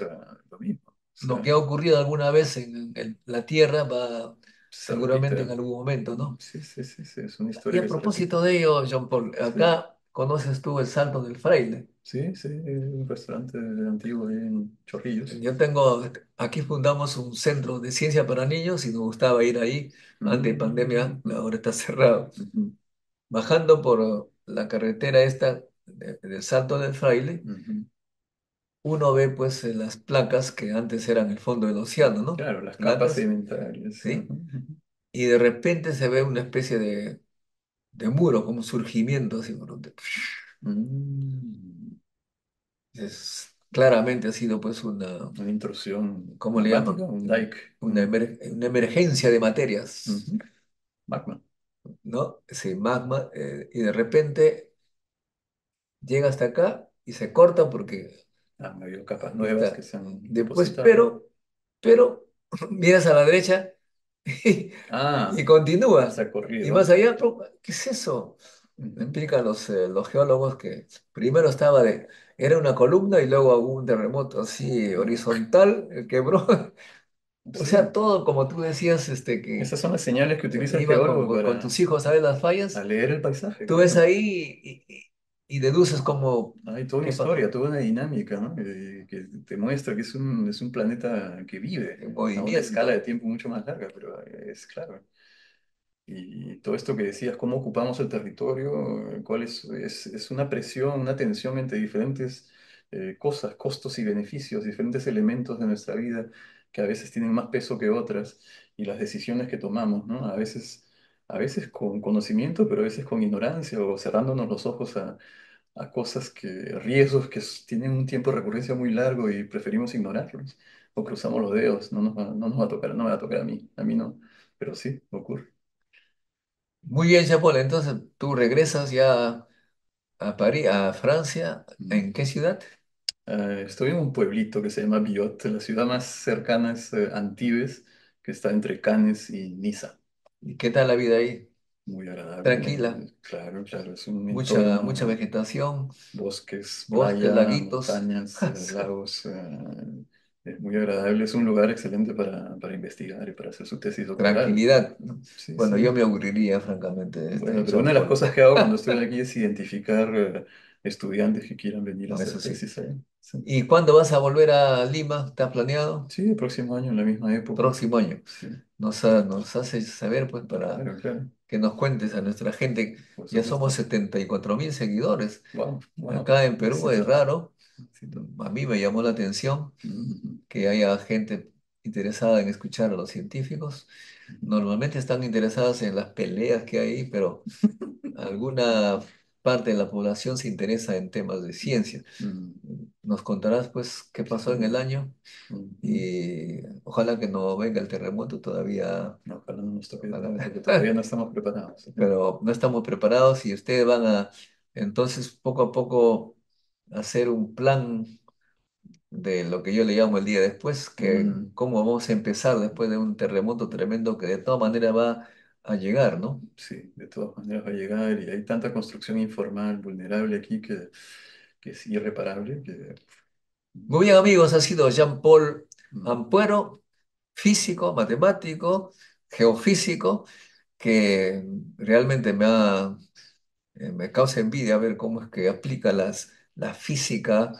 lo mismo. O lo sea, que ha ocurrido alguna vez en la Tierra, va se seguramente en repite. algún momento, ¿no? Sí, sí, sí, sí, es una Y historia a que se repite. propósito de ello, John Paul, Sí, acá conoces tú el Salto del Fraile. sí, sí, un restaurante antiguo ahí en Chorrillos. Aquí fundamos un centro de ciencia para niños y nos gustaba ir ahí antes de pandemia, Mm, ahora está cerrado. ujú, Bajando por la carretera esta del Salto del Fraile, ujú. uno ve pues las placas que antes eran el fondo del océano, ¿no? Claro, las capas Placas, sedimentarias. Ujú, ¿sí? ujú. Y de repente se ve una especie de muro, como un surgimiento así, ¿no? Mm, Claramente ha sido pues una intrusión ¿cómo le magmática, llaman? un dike. Una emergencia de materias, Ujú. Magma. ¿no? Ese magma, y de repente llega hasta acá y se corta porque Han habido capas aquí nuevas que está. se han Después, depositado. pero, miras a la derecha y, Ah, y continúa. se ha Y más corrido. allá, ¿qué es eso? Me Ujú. explican los geólogos que primero era una columna y luego hubo un terremoto así horizontal, quebró. O sea, Sí, todo como tú decías, que esas son las señales que utiliza el iba geólogo con tus hijos a ver las a fallas, leer el paisaje, tú ves claro. ahí y deduces como, Hay toda una ¿qué pasó? historia, toda una dinámica, ¿no? Que te muestra que es un planeta que vive En a una escala de movimiento. tiempo mucho más larga, pero es claro. Y todo esto que decías, cómo ocupamos el territorio, es una presión, una tensión entre diferentes cosas, costos y beneficios, diferentes elementos de nuestra vida que a veces tienen más peso que otras y las decisiones que tomamos, ¿no? A veces con conocimiento, pero a veces con ignorancia o cerrándonos los ojos a cosas riesgos tienen un tiempo de recurrencia muy largo y preferimos ignorarlos o cruzamos los dedos, no nos va a tocar, no me va a tocar a mí no, pero sí, ocurre. Muy bien, Jean-Paul, entonces tú regresas ya a París, a Francia. Mm. ¿En qué ciudad? Estoy en un pueblito que se llama Biot, la ciudad más cercana es Antibes, que está entre Cannes y Niza. ¿Y qué tal la vida ahí? Muy agradable, Tranquila, claro, claro, es un mucha entorno, vegetación, bosques, bosques, playa, laguitos. montañas, lagos, es muy agradable, es un lugar excelente para investigar y para hacer su tesis doctoral. Tranquilidad, ¿no? Sí, Bueno, yo sí. me aburriría, francamente, Bueno, pero una de las Jean-Paul. cosas que hago cuando estoy aquí es identificar estudiantes que quieran venir a No, hacer eso sí. tesis ahí. Sí, ¿Y cuándo vas a volver a Lima? ¿Está planeado? sí, el próximo año en la misma época. Próximo año. Sí, Nos haces saber, pues, para claro, claro, que nos cuentes a nuestra gente. por Ya somos supuesto. 74.000 seguidores. Wow, wow, Acá en Perú es éxito, raro. éxito. A mí me llamó la atención Ujú, que haya gente interesada en escuchar a los científicos. ujú. Normalmente están interesadas en las peleas que hay, pero alguna parte de la población se interesa en temas de ciencia. Mm, Nos contarás, pues, qué pasó en el sí, año ujú. y ojalá que no venga el terremoto todavía, Ojalá no nos toque de ojalá. momento que todavía no estamos preparados. Pero no estamos preparados y ustedes van a, entonces, poco a poco hacer un plan de lo que yo le llamo el día después, que Mm, cómo vamos a empezar después de un terremoto tremendo que de todas maneras va a llegar, ¿no? sí, de todas maneras va a llegar y hay tanta construcción informal, vulnerable aquí que es irreparable que... Muy bien, amigos, ha sido Jean-Paul Mm, Ampuero, físico, matemático, geofísico, que realmente me causa envidia ver cómo es que aplica la física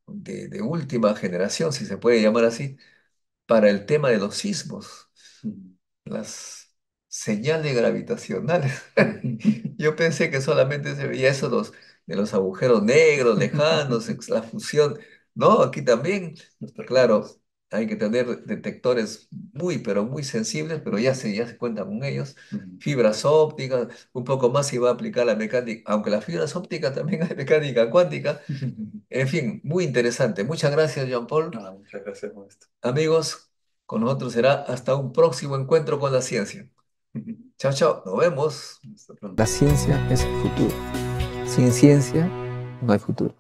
de última generación, si se puede llamar así, para el tema de los sismos, mm. las señales gravitacionales. Mm. Yo pensé que solamente se veía eso de los agujeros negros lejanos, la fusión. No, aquí también, Los claro, terremotos. hay que tener detectores muy, pero muy sensibles, pero ya se cuenta con ellos. Mm. Fibras ópticas, un poco más se va a aplicar la mecánica, aunque las fibras ópticas también hay mecánica cuántica. En fin, muy interesante. Muchas gracias, Jean-Paul. Ah, muchas gracias, maestro. Amigos, con nosotros será hasta un próximo encuentro con la ciencia. Chao, chao, nos vemos. Hasta pronto. La ciencia es el futuro. Sin ciencia no hay futuro.